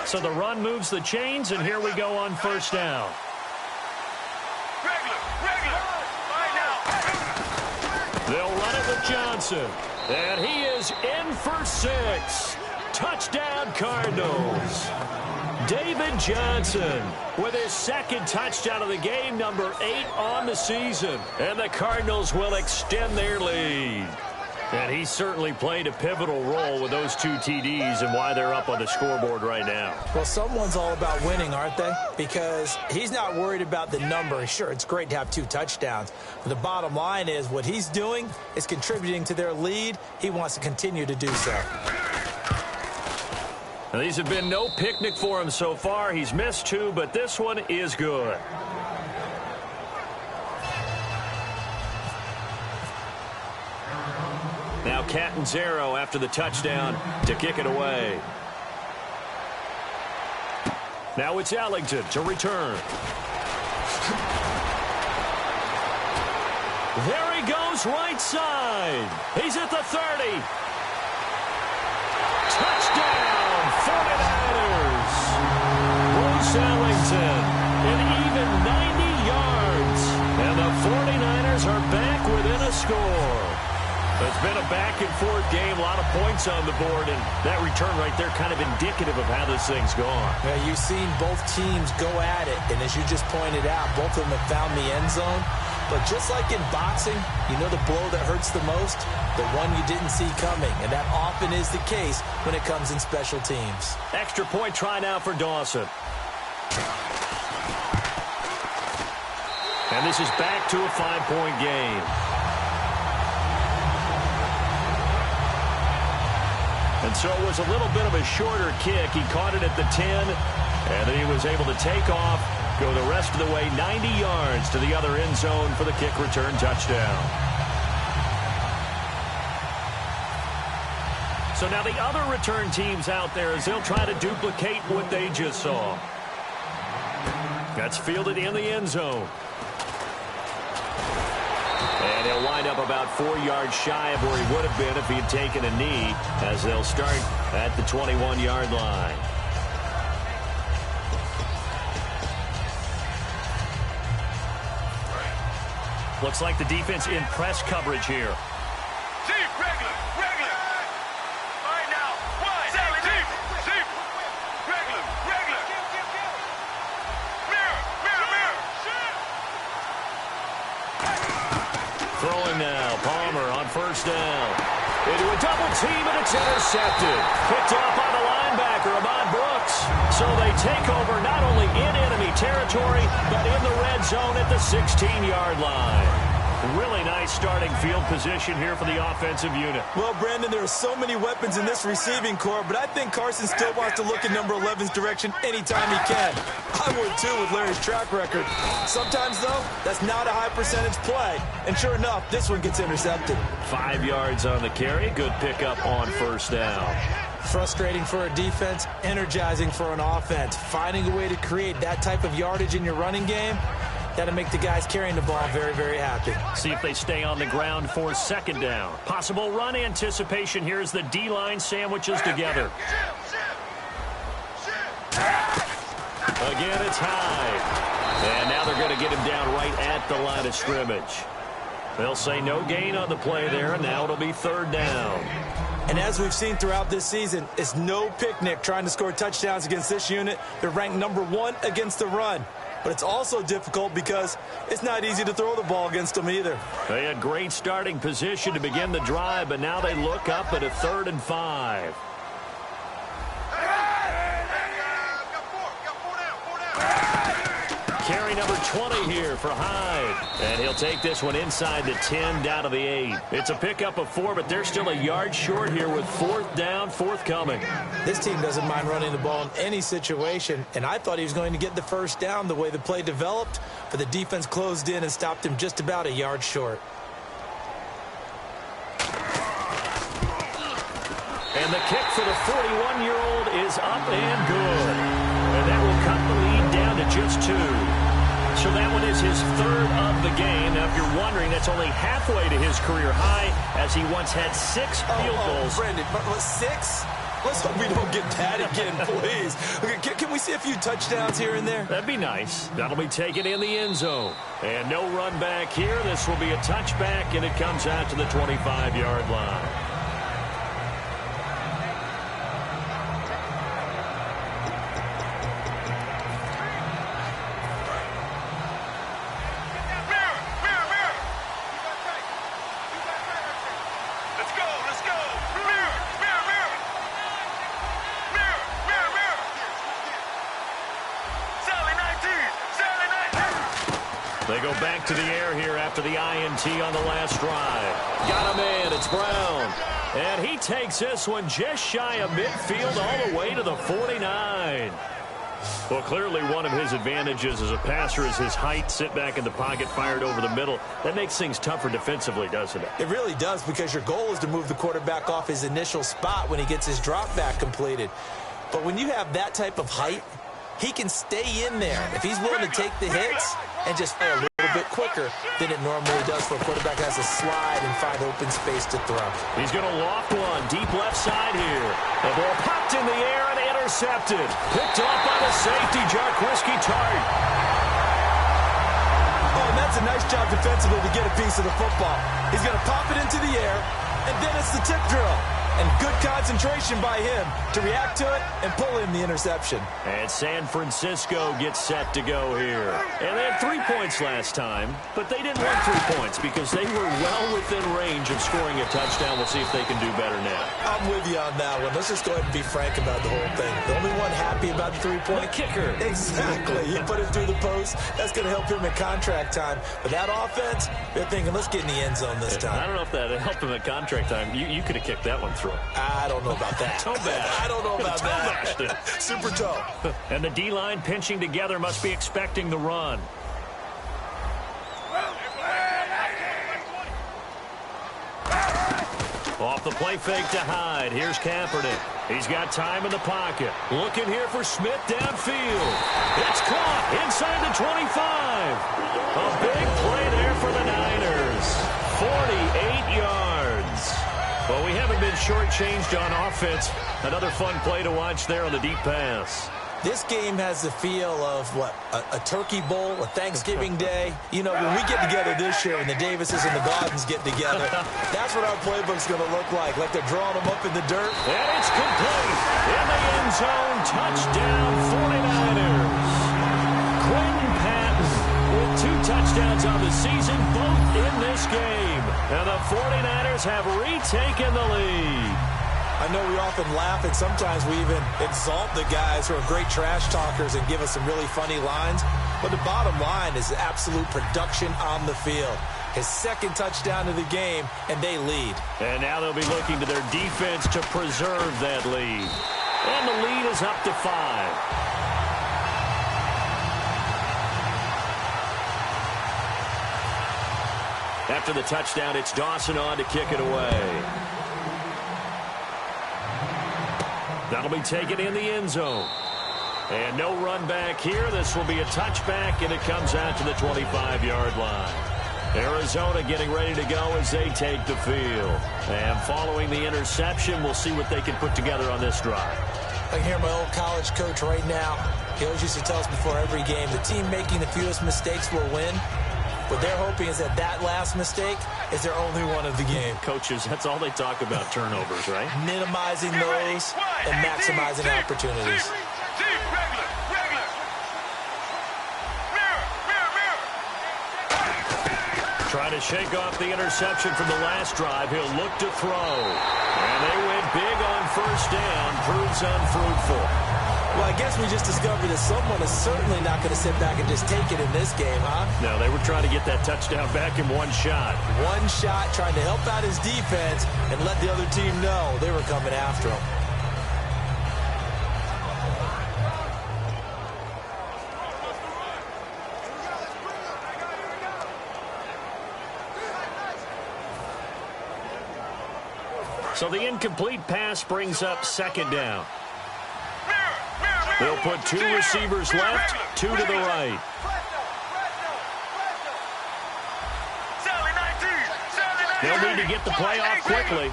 So the run moves the chains, and here we go on first down. They'll run it with Johnson. And he is in for 6. Touchdown, Cardinals. David Johnson with his second touchdown of the game, number 8 on the season. And the Cardinals will extend their lead. And he certainly played a pivotal role with those 2 TDs and why they're up on the scoreboard right now. Well, someone's all about winning, aren't they? Because he's not worried about the number. Sure, it's great to have 2 touchdowns. But the bottom line is what he's doing is contributing to their lead. He wants to continue to do so. Now, these have been no picnic for him so far. He's missed 2, but this one is good. Now Catanzaro after the touchdown to kick it away. Now it's Ellington to return. There he goes right side. He's at the 30. Touchdown, 49ers. Bruce Ellington, an even 90 yards. And the 49ers are back within a score. It's been a back-and-forth game, a lot of points on the board, and that return right there kind of indicative of how this thing's gone. Yeah, you've seen both teams go at it, and as you just pointed out, both of them have found the end zone. But just like in boxing, you know the blow that hurts the most? The one you didn't see coming, and that often is the case when it comes in special teams. Extra point try now for Dawson. And this is back to a 5-point game. And so it was a little bit of a shorter kick. He caught it at the 10, and then he was able to take off, go the rest of the way 90 yards to the other end zone for the kick return touchdown. So now the other return teams out there as they'll try to duplicate what they just saw. That's fielded in the end zone. And he'll wind up about 4 yards shy of where he would have been if he had taken a knee, as they'll start at the 21-yard line. Looks like the defense in press coverage here. Deep, regular. All right, now, wide, deep. Regular. Mirror. Throwing now, Palmer on first down. Into a double team, and it's intercepted. Picked off by the linebacker, Ahmad Brooks. So they take over not only in enemy territory, but in the red zone at the 16-yard line. Really nice starting field position here for the offensive unit. Well, Brandon, there are so many weapons in this receiving corps, but I think Carson still wants to look in number 11's direction anytime he can. I would too with Larry's track record. Sometimes, though, that's not a high percentage play. And sure enough, this one gets intercepted. 5 yards on the carry. Good pickup on first down. Frustrating for a defense, energizing for an offense. Finding a way to create that type of yardage in your running game, that'll make the guys carrying the ball very, very happy. See if they stay on the ground for second down. Possible run anticipation here as the D-line sandwiches together. Again, it's high. And now they're going to get him down right at the line of scrimmage. They'll say no gain on the play there, and now it'll be third down. And as we've seen throughout this season, it's no picnic trying to score touchdowns against this unit. They're ranked number 1 against the run. But it's also difficult because it's not easy to throw the ball against them either. They had great starting position to begin the drive, but now they look up at a 3rd and 5. Carry number 20 here for Hyde. And he'll take this one inside the 10 down to the 8. It's a pickup of 4, but they're still a yard short here with 4th down, forthcoming. This team doesn't mind running the ball in any situation, and I thought he was going to get the first down the way the play developed, but the defense closed in and stopped him just about a yard short. And the kick for the 41-year-old is up and good. And that will cut the lead down to just 2. So that one is his 3rd of the game. Now, if you're wondering, that's only halfway to his career high, as he once had 6 field goals. Brandon, but 6? Let's hope we don't get that again, please. Okay, can we see a few touchdowns here and there? That'd be nice. That'll be taken in the end zone. And no run back here. This will be a touchback, and it comes out to the 25-yard line. They go back to the air here after the INT on the last drive. Got him in. It's Brown. And he takes this one just shy of midfield all the way to the 49. Well, clearly one of his advantages as a passer is his height. Sit back in the pocket, fired over the middle. That makes things tougher defensively, doesn't it? It really does, because your goal is to move the quarterback off his initial spot when he gets his drop back completed. But when you have that type of height, he can stay in there if he's willing to take the hits and just play a little bit quicker than it normally does for a quarterback that has to slide and find open space to throw. He's going to loft one deep left side here. The ball popped in the air and intercepted. Picked off by the safety, Jarquiski Tart. Oh, and that's a nice job defensively to get a piece of the football. He's going to pop it into the air, and then it's the tip drill. And good concentration by him to react to it and pull in the interception. And San Francisco gets set to go here. And they had 3 points last time, but they didn't want 3 points because they were well within range of scoring a touchdown. We'll see if they can do better now. I'm with you on that one. Let's just go ahead and be frank about the whole thing. The only one happy about the 3-point kicker. Exactly. You put it through the post. That's going to help him in contract time. But that offense, they're thinking, let's get in the end zone this time. I don't know if that helped him at contract time. You could have kicked that one through. I don't know about that. Toe bash. I don't know about that. Super toe. And the D-line pinching together must be expecting the run. Off the play fake to Hyde. Here's Kaepernick. He's got time in the pocket. Looking here for Smith downfield. It's caught inside the 25. A big play there for the Niners. 48 yards. Well, we haven't been shortchanged on offense. Another fun play to watch there on the deep pass. This game has the feel of, what, a turkey bowl, a Thanksgiving day. You know, when we get together this year and the Davises and the Gardens get together, that's what our playbook's going to look like they're drawing them up in the dirt. And it's complete. In the end zone, touchdown 49ers. Quentin Patton with 2 touchdowns on the season, both in this game. And the 49ers have retaken the lead. I know we often laugh, and sometimes we even exalt the guys who are great trash talkers and give us some really funny lines. But the bottom line is absolute production on the field. his second touchdown of the game, and they lead. And now they'll be looking to their defense to preserve that lead. And the lead is up to 5. After the touchdown, it's Dawson on to kick it away. That'll be taken in the end zone. And no run back here. This will be a touchback, and it comes out to the 25-yard line. Arizona getting ready to go as they take the field. And following the interception, we'll see what they can put together on this drive. I can hear my old college coach right now. He always used to tell us before every game, the team making the fewest mistakes will win. What they're hoping is that that last mistake is their only one of the game. Coaches, that's all they talk about, turnovers, right? Minimizing those and maximizing opportunities. Trying to shake off the interception from the last drive. He'll look to throw. And they went big on first down. Proves unfruitful. Well, I guess we just discovered that someone is certainly not going to sit back and just take it in this game, huh? No, they were trying to get that touchdown back in one shot. One shot, trying to help out his defense and let the other team know they were coming after him. So the incomplete pass brings up second down. They'll put 2 receivers left, 2 to the right. They'll need to get the play off quickly.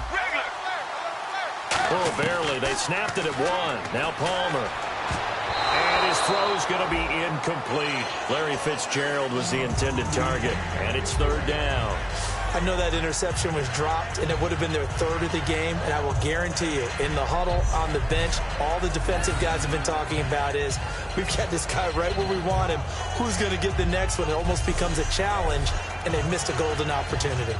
Oh, barely. They snapped it at 1. Now Palmer. And his throw's going to be incomplete. Larry Fitzgerald was the intended target. And it's third down. I know that interception was dropped, and it would have been their third of the game, and I will guarantee you, in the huddle, on the bench, all the defensive guys have been talking about is, we've got this guy right where we want him. Who's going to get the next one? It almost becomes a challenge, and they missed a golden opportunity.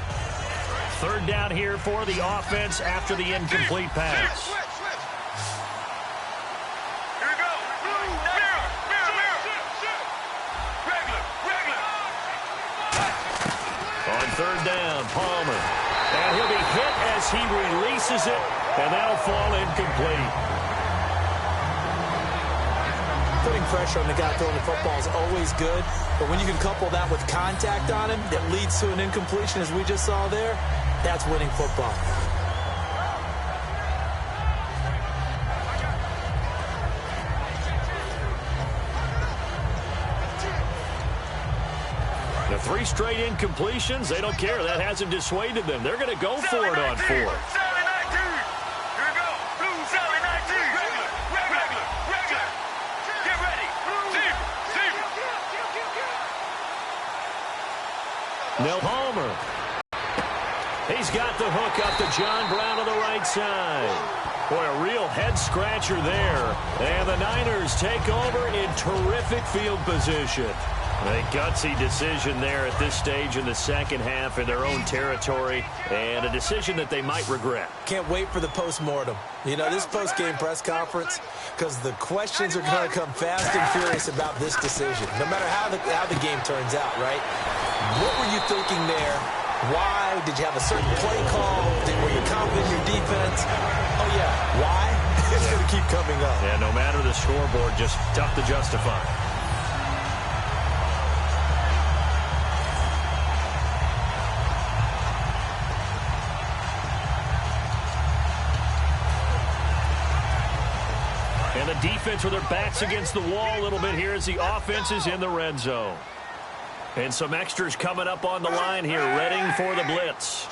Third down here for the offense after the incomplete pass. On third down, Palmer. And he'll be hit as he releases it, and that'll fall incomplete. Putting pressure on the guy throwing the football is always good, but when you can couple that with contact on him that leads to an incompletion, as we just saw there, that's winning football. The 3 straight incompletions, they don't care. That hasn't dissuaded them. They're going to go for it on 4th. Now Palmer. He's got the hook up to John Brown on the right side. Boy, a real head-scratcher there. And the Niners take over in terrific field position. A gutsy decision there at this stage in the second half in their own territory, and a decision that they might regret. Can't wait for the post-mortem. You know, this post-game press conference, because the questions are going to come fast and furious about this decision, no matter how the game turns out, right? What were you thinking there? Why? Did you have a certain play call? Were you confident in your defense? Oh, yeah. Why? It's going to keep coming up. Yeah, no matter the scoreboard, just tough to justify. And the defense with their backs against the wall a little bit here as the offense is in the red zone. And some extras coming up on the line here, readying for the blitz.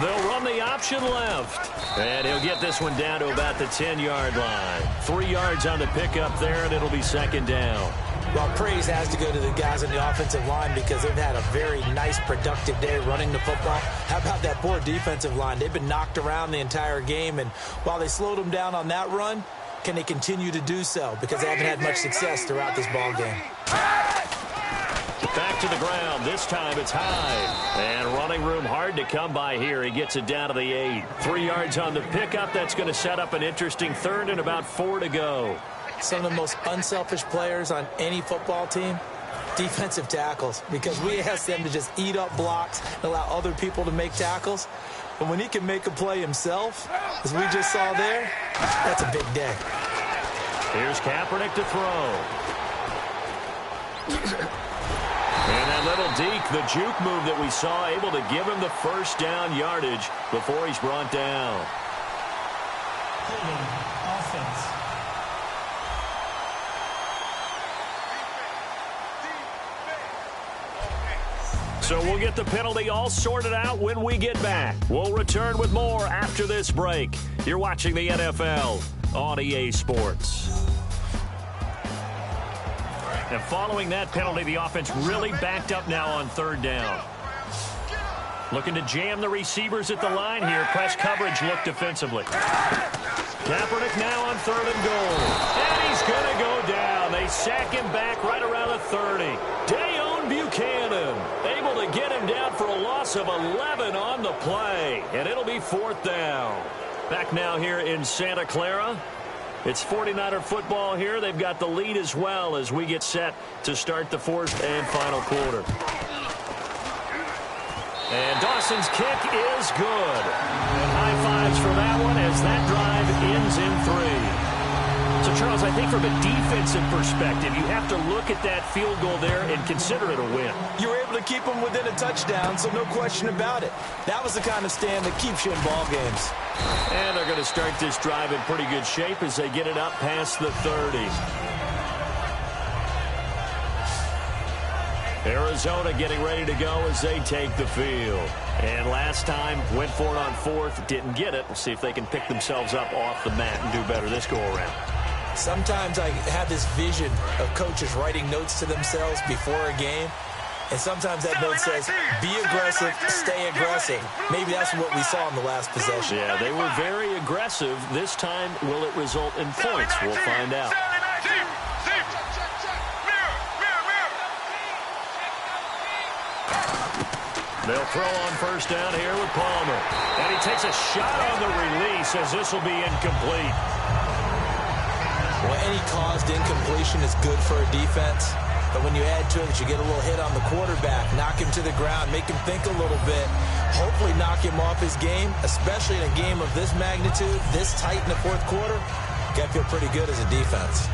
They'll run the option left. And he'll get this one down to about the 10-yard line. 3 yards on the pickup there, and it'll be second down. Well, praise has to go to the guys on the offensive line because they've had a very nice, productive day running the football. How about that poor defensive line? They've been knocked around the entire game, and while they slowed them down on that run, can they continue to do so? Because they haven't had much success throughout this ball game. Back to the ground. This time it's high. And running room hard to come by here. He gets it down to the 8. 3 yards on the pickup. That's going to set up an interesting third and about 4 to go. some of the most unselfish players on any football team? Defensive tackles, because we ask them to just eat up blocks and allow other people to make tackles. But when he can make a play himself, as we just saw there, that's a big day. Here's Kaepernick to throw. And that little deke, the juke move that we saw, able to give him the first down yardage before he's brought down. Holding offense. So we'll get the penalty all sorted out when we get back. We'll return with more after this break. You're watching the NFL on EA Sports. And following that penalty, the offense really backed up now on third down. Looking to jam the receivers at the line here. Press coverage look defensively. Kaepernick now on third and goal. And he's going to go down. They sack him back right around the 30. Dayon Buchanan able to get him down for a loss of 11 on the play. And it'll be fourth down. Back now here in Santa Clara. It's 49er football here. They've got the lead as well as we get set to start the fourth and final quarter. And Dawson's kick is good. And high fives for that one as that drive ends in 3. So, Charles, I think from a defensive perspective, you have to look at that field goal there and consider it a win. You were able to keep them within a touchdown, so no question about it. That was the kind of stand that keeps you in ball games. And they're going to start this drive in pretty good shape as they get it up past the 30. Arizona getting ready to go as they take the field. And last time, went for it on fourth, didn't get it. We'll see if they can pick themselves up off the mat and do better this go-around. Sometimes I have this vision of coaches writing notes to themselves before a game. And sometimes that note says, be aggressive, stay aggressive. Maybe that's what we saw in the last possession. Yeah, they were very aggressive. This time, will it result in points? We'll find out. They'll throw on first down here with Palmer. And he takes a shot on the release as this will be incomplete. Well, any caused incompletion is good for a defense. But when you add to it, you get a little hit on the quarterback, knock him to the ground, make him think a little bit, hopefully knock him off his game, especially in a game of this magnitude, this tight in the fourth quarter. You got to feel pretty good as a defense.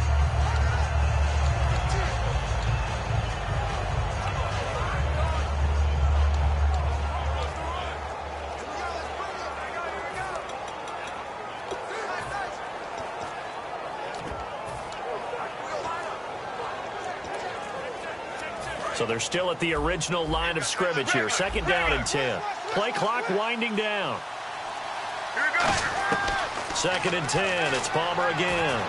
So they're still at the original line of scrimmage here. Second down and 10. Play clock winding down. Second and 10. It's Palmer again.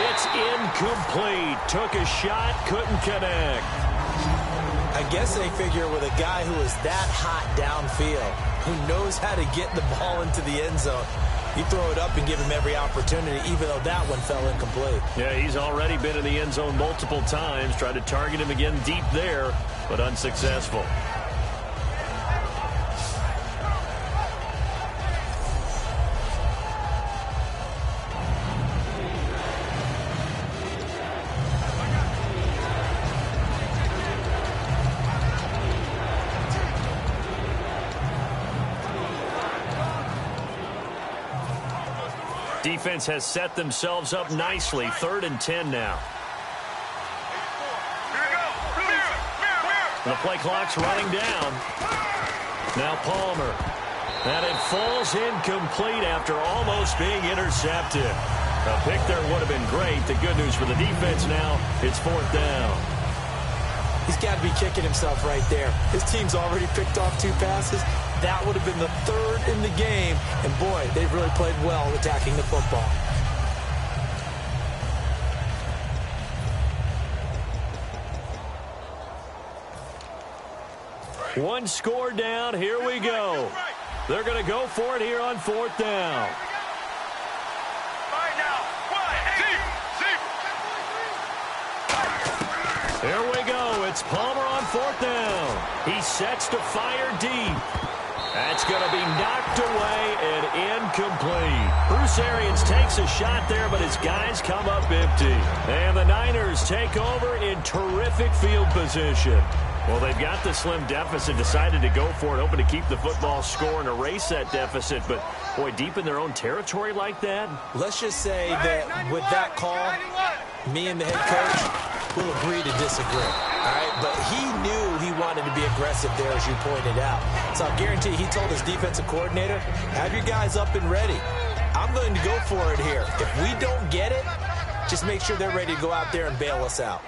It's incomplete. Took a shot, couldn't connect. I guess they figure with a guy who is that hot downfield, who knows how to get the ball into the end zone, you throw it up and give him every opportunity, even though that one fell incomplete. Yeah, he's already been in the end zone multiple times. Tried to target him again deep there, but unsuccessful. Defense has set themselves up nicely. 3rd and 10 now. The play clock's running down. Now Palmer. And it falls incomplete after almost being intercepted. A pick there would have been great. The good news for the defense now, it's 4th down. He's got to be kicking himself right there. His team's already picked off 2 passes. That would have been the 3rd in the game. And, boy, they've really played well attacking the football. One score down. Here we go. They're going to go for it here on 4th down. Here we go. It's Palmer on 4th down. He sets to fire deep. That's going to be knocked away and incomplete. Bruce Arians takes a shot there, but his guys come up empty. And the Niners take over in terrific field position. Well, they've got the slim deficit, decided to go for it, hoping to keep the football score and erase that deficit. But, boy, deep in their own territory like that? Let's just say that with that call, me and the head coach will agree to disagree. All right? But he knew he wanted to be aggressive there, as you pointed out. So I guarantee he told his defensive coordinator, have your guys up and ready. I'm going to go for it here. If we don't get it, just make sure they're ready to go out there and bail us out.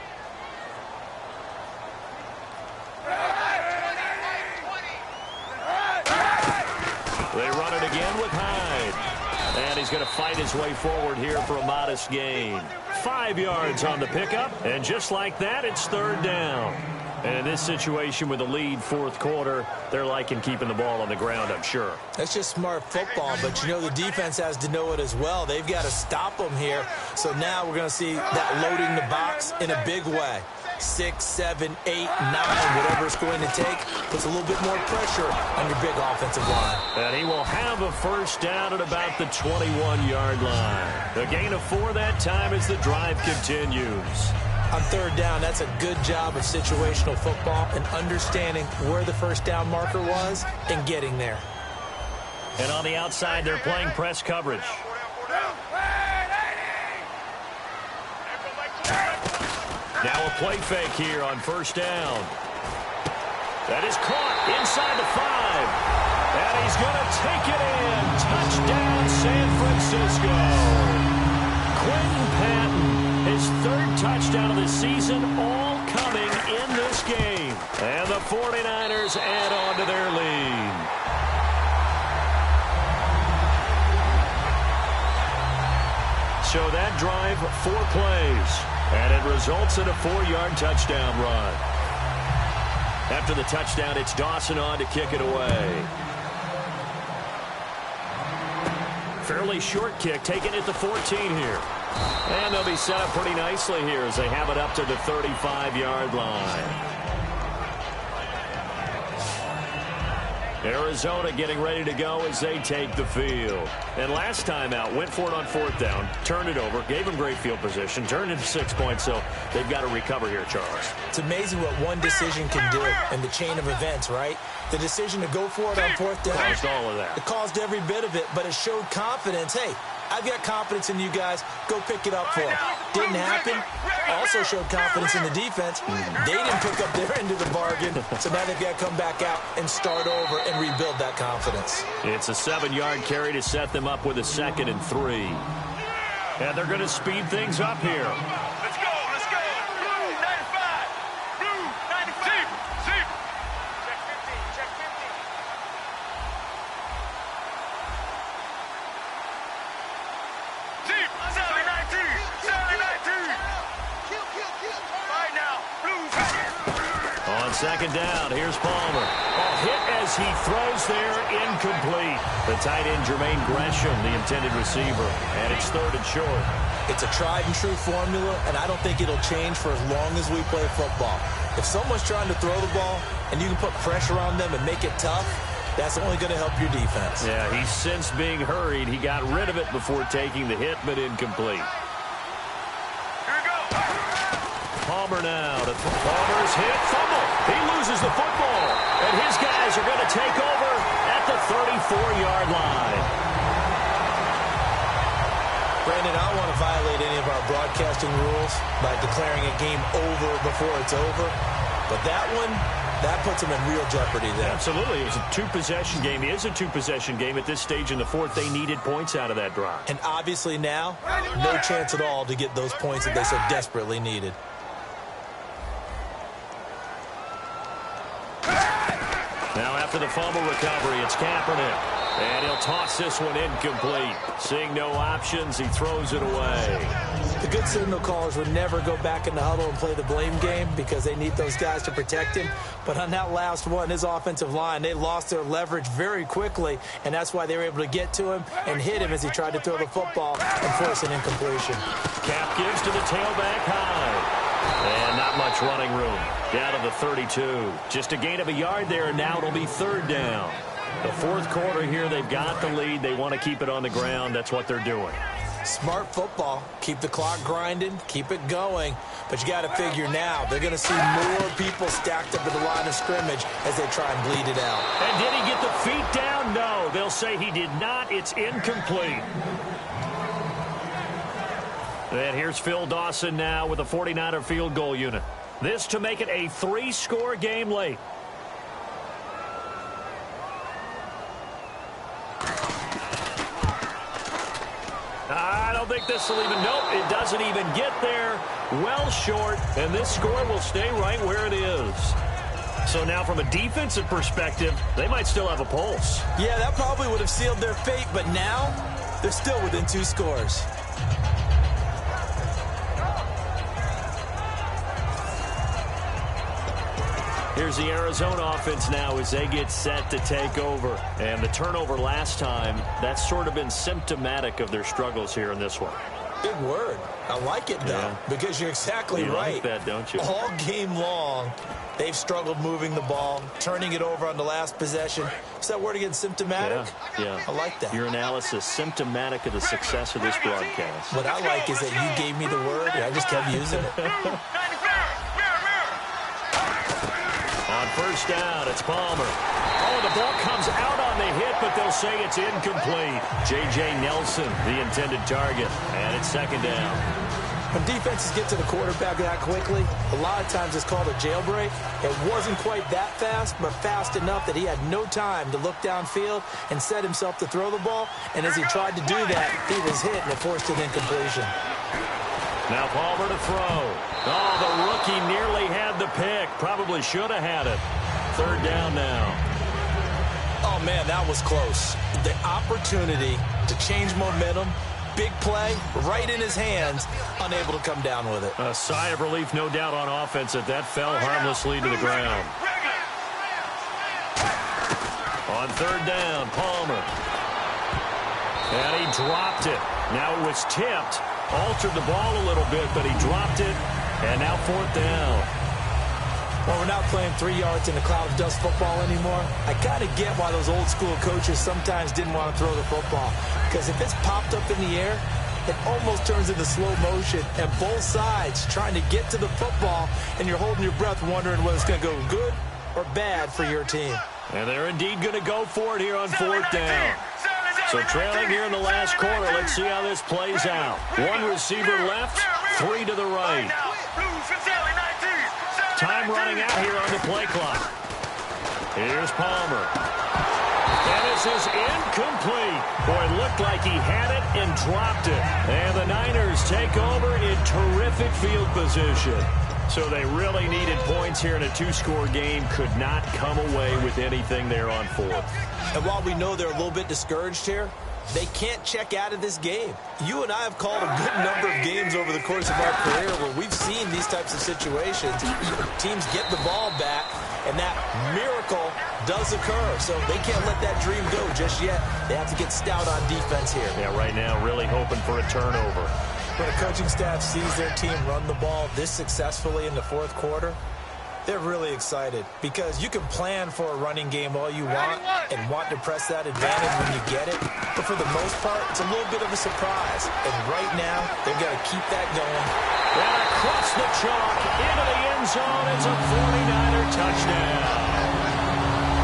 They run it again with Hyde. And he's going to fight his way forward here for a modest gain. 5 yards on the pickup. And just like that, it's third down. And in this situation with the lead fourth quarter, they're liking keeping the ball on the ground, I'm sure. That's just smart football, but you know the defense has to know it as well. They've got to stop them here. So now we're going to see that loading the box in a big way. 6, 7, 8, 9, whatever it's going to take, puts a little bit more pressure on your big offensive line. And he will have a first down at about the 21-yard line. A gain of 4 that time as the drive continues. On third down, that's a good job of situational football and understanding where the first down marker was and getting there. And on the outside, they're playing press coverage. Now a play fake here on first down. That is caught inside the 5. And he's going to take it in. Touchdown, San Francisco. Quentin Patton, his third touchdown of the season, all coming in this game. And the 49ers add on to their lead. So that drive, 4 plays. And it results in a 4-yard touchdown run. After the touchdown, it's Dawson on to kick it away. Fairly short kick, taken at the 14 here. And they'll be set up pretty nicely here as they have it up to the 35-yard line. Arizona getting ready to go as they take the field. And last time out, went for it on fourth down, turned it over, gave them great field position, turned it to 6 points, so they've got to recover here, Charles. It's amazing what one decision can do in the chain of events, right? The decision to go for it on fourth down. Caused all of that. It caused every bit of it, but it showed confidence. Hey, I've got confidence in you guys. Go pick it up for them. Didn't happen. Also showed confidence in the defense. They didn't pick up their end of the bargain, so now they've got to come back out and start over and rebuild that confidence. It's a 7-yard carry to set them up with a 2nd and 3. And they're going to speed things up here. Let's go, let's go. Blue 95. Blue 95. Zip. Check 50, check 50. Zip. Sally 19. Sally 19. Right now. Blue 50. On second down, here's Palmer. A hit as he throws there, incomplete. The tight end, Jermaine Gresham, the intended receiver. And it's 3rd and short. It's a tried-and-true formula, and I don't think it'll change for as long as we play football. If someone's trying to throw the ball and you can put pressure on them and make it tough, that's only going to help your defense. Yeah, he's since being hurried. He got rid of it before taking the hit, but incomplete. Here we go. Palmer now. Palmer's hit. Fumble. He loses the football. And his guys are going to take over at the 34-yard line. Brandon, I don't want to violate any of our broadcasting rules by declaring a game over before it's over. But that one, that puts them in real jeopardy there. Absolutely. It was a 2-possession game. It is a 2-possession game at this stage in the fourth. They needed points out of that drive. And obviously now, no chance at all to get those points that they so desperately needed. Now after the fumble recovery, it's Kaepernick. And he'll toss this one incomplete. Seeing no options, he throws it away. The good signal callers would never go back in the huddle and play the blame game because they need those guys to protect him. But on that last one, his offensive line, they lost their leverage very quickly, and that's why they were able to get to him and hit him as he tried to throw the football and force an incompletion. Cap gives to the tailback high. And not much running room. Down to the 32. Just a gain of a yard there, and now it'll be 3rd down. The fourth quarter here, they've got the lead. They want to keep it on the ground. That's what they're doing. Smart football. Keep the clock grinding. Keep it going. But you got to figure now they're going to see more people stacked up at the line of scrimmage as they try and bleed it out. And did he get the feet down? No. They'll say he did not. It's incomplete. And here's Phil Dawson now with a 49er field goal unit. This to make it a 3-score game late. I don't think this will even, nope, it doesn't even get there. Well short, and this score will stay right where it is. So now from a defensive perspective, they might still have a pulse. Yeah, that probably would have sealed their fate, but now they're still within 2 scores. Here's the Arizona offense now as they get set to take over. And the turnover last time, that's sort of been symptomatic of their struggles here in this one. Big word. I like it, though, because you're exactly right. You like that, don't you? All game long, they've struggled moving the ball, turning it over on the last possession. Is that word again, symptomatic? Yeah. I like that. Your analysis, symptomatic of the success of this broadcast. What I like is that you gave me the word, and I just kept using it. On first down, it's Palmer. Oh, the ball comes out on the hit, but they'll say it's incomplete. J.J. Nelson, the intended target, and it's second down. When defenses get to the quarterback that quickly, a lot of times it's called a jailbreak. It wasn't quite that fast, but fast enough that he had no time to look downfield and set himself to throw the ball. And as he tried to do that, he was hit, and it forced an incompletion. Now Palmer to throw. Oh, the rookie nearly had the pick. Probably should have had it. Third down now. Oh, man, that was close. The opportunity to change momentum, big play, right in his hands, unable to come down with it. A sigh of relief, no doubt, on offense that fell harmlessly to the ground. On third down, Palmer. And he dropped it. Now it was tipped. Altered the ball a little bit, but he dropped it. And now fourth down. Well, we're not playing 3 yards in a cloud of dust football anymore. I kind of get why those old school coaches sometimes didn't want to throw the football. Because if it's popped up in the air, it almost turns into slow motion. And both sides trying to get to the football, and you're holding your breath wondering whether it's going to go good or bad for your team. And they're indeed going to go for it here on fourth down. So trailing here in the last quarter, let's see how this plays out. One receiver left, 3 to the right. Time running out here on the play clock. Here's Palmer. And this is incomplete. Boy, it looked like he had it and dropped it. And the Niners take over in terrific field position. So they really needed points here in a 2-score game. Could not come away with anything there on fourth. And while we know they're a little bit discouraged here, they can't check out of this game. You and I have called a good number of games over the course of our career where we've seen these types of situations. Teams get the ball back, and that miracle does occur. So they can't let that dream go just yet. They have to get stout on defense here. Yeah, right now really hoping for a turnover. When a coaching staff sees their team run the ball this successfully in the fourth quarter, they're really excited because you can plan for a running game all you want and want to press that advantage when you get it. But for the most part, it's a little bit of a surprise. And right now, they've got to keep that going. And across the chalk into the end zone. It's a 49er touchdown.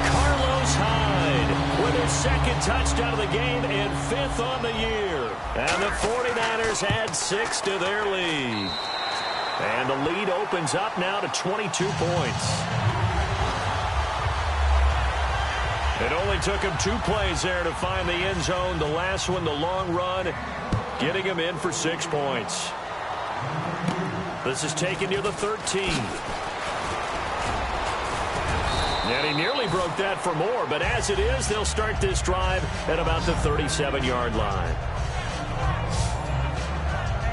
Carlos Hyde with his second touchdown of the game and 5th on the year. And the 49ers add 6 to their lead. And the lead opens up now to 22 points. It only took him 2 plays there to find the end zone. The last one, the long run, getting him in for 6 points. This is taken near the 13. And he nearly broke that for more, but as it is, they'll start this drive at about the 37-yard line.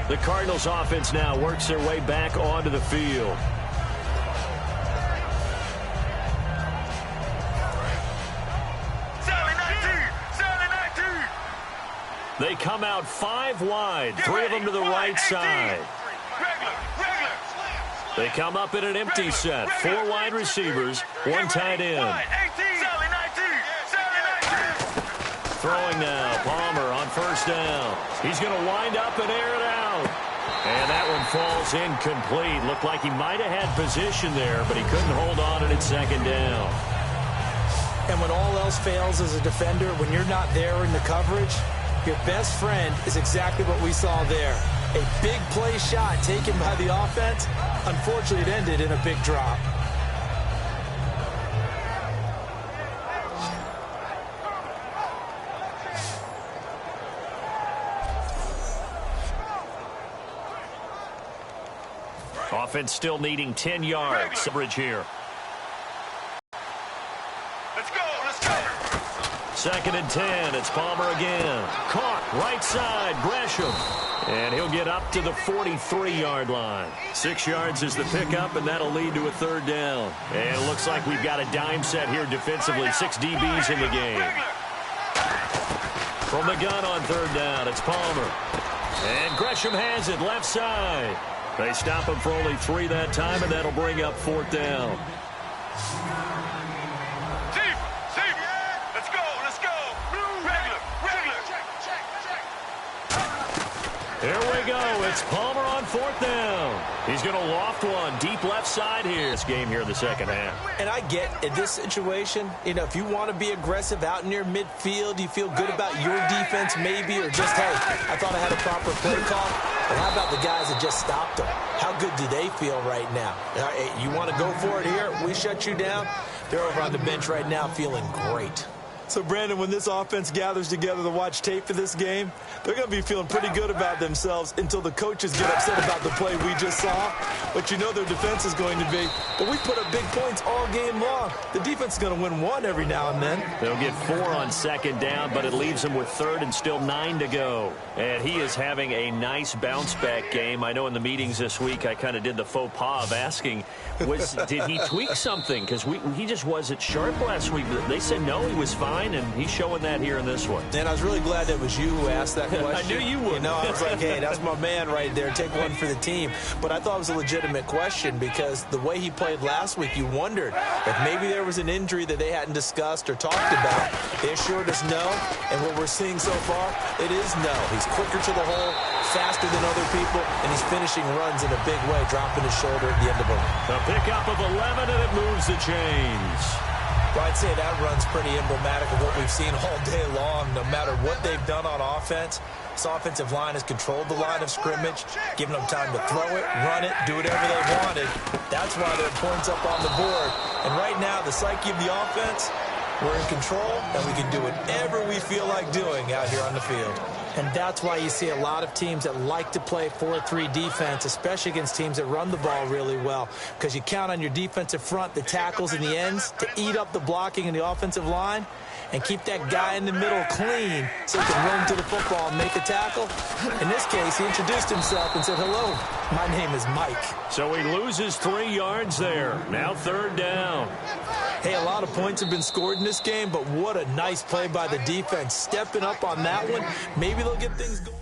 The Cardinals offense now works their way back onto the field. They come out 5 wide, 3 of them to the right side. They come up in an empty set, 4 wide receivers, 1 tight end. Throwing now. Palmer on first down. He's going to wind up and air it out. And that one falls incomplete. Looked like he might have had position there, but he couldn't hold on at second down. And when all else fails as a defender, when you're not there in the coverage, your best friend is exactly what we saw there. A big play shot taken by the offense. Unfortunately, it ended in a big drop. Offense still needing 10 yards. Coverage here. Let's go, let's go. 2nd and 10. It's Palmer again. Caught right side. Gresham. And he'll get up to the 43-yard line. 6 yards is the pickup, and that'll lead to a 3rd down. And it looks like we've got a dime set here defensively. 6 DBs in the game. From the gun on 3rd down, it's Palmer. And Gresham has it left side. They stop him for only 3 that time, and that'll bring up 4th down. Let's go, let's go. Regular. Here we go. It's Palmer on 4th down. He's going to loft one deep left side here. This game here in the second half. And I get in this situation, if you want to be aggressive out near midfield, you feel good about your defense maybe, or just, hey, I thought I had a proper play call. But how about the guys that just stopped them? How good do they feel right now? You want to go for it here? We shut you down. They're over on the bench right now feeling great. So, Brandon, when this offense gathers together to watch tape for this game, they're going to be feeling pretty good about themselves until the coaches get upset about the play we just saw. But you know their defense is going to be. But we put up big points all game long. The defense is going to win one every now and then. They'll get 4 on 2nd down, but it leaves them with 3rd and still 9 to go. And he is having a nice bounce-back game. I know in the meetings this week I kind of did the faux pas of asking, did he tweak something? Because he just wasn't sharp last week. They said no, he was fine. And he's showing that here in this one. And I was really glad that was you who asked that question. I knew you would. I was like, hey, that's my man right there. Take one for the team. But I thought it was a legitimate question because the way he played last week, you wondered if maybe there was an injury that they hadn't discussed or talked about. They assured us no. And what we're seeing so far, it is no. He's quicker to the hole, faster than other people, and he's finishing runs in a big way, dropping his shoulder at the end of them. A pickup of 11, and it moves the chains. Well, I'd say that run's pretty emblematic of what we've seen all day long. No matter what they've done on offense, this offensive line has controlled the line of scrimmage, giving them time to throw it, run it, do whatever they wanted. That's why their points up on the board. And right now, the psyche of the offense, we're in control, and we can do whatever we feel like doing out here on the field. And that's why you see a lot of teams that like to play 4-3 defense, especially against teams that run the ball really well, because you count on your defensive front, the tackles and the ends, to eat up the blocking in the offensive line and keep that guy in the middle clean so he can run to the football and make a tackle. In this case, he introduced himself and said, hello, my name is Mike. So he loses 3 yards there. Now 3rd down. Hey, a lot of points have been scored in this game, but what a nice play by the defense. Stepping up on that one, maybe they'll get things going.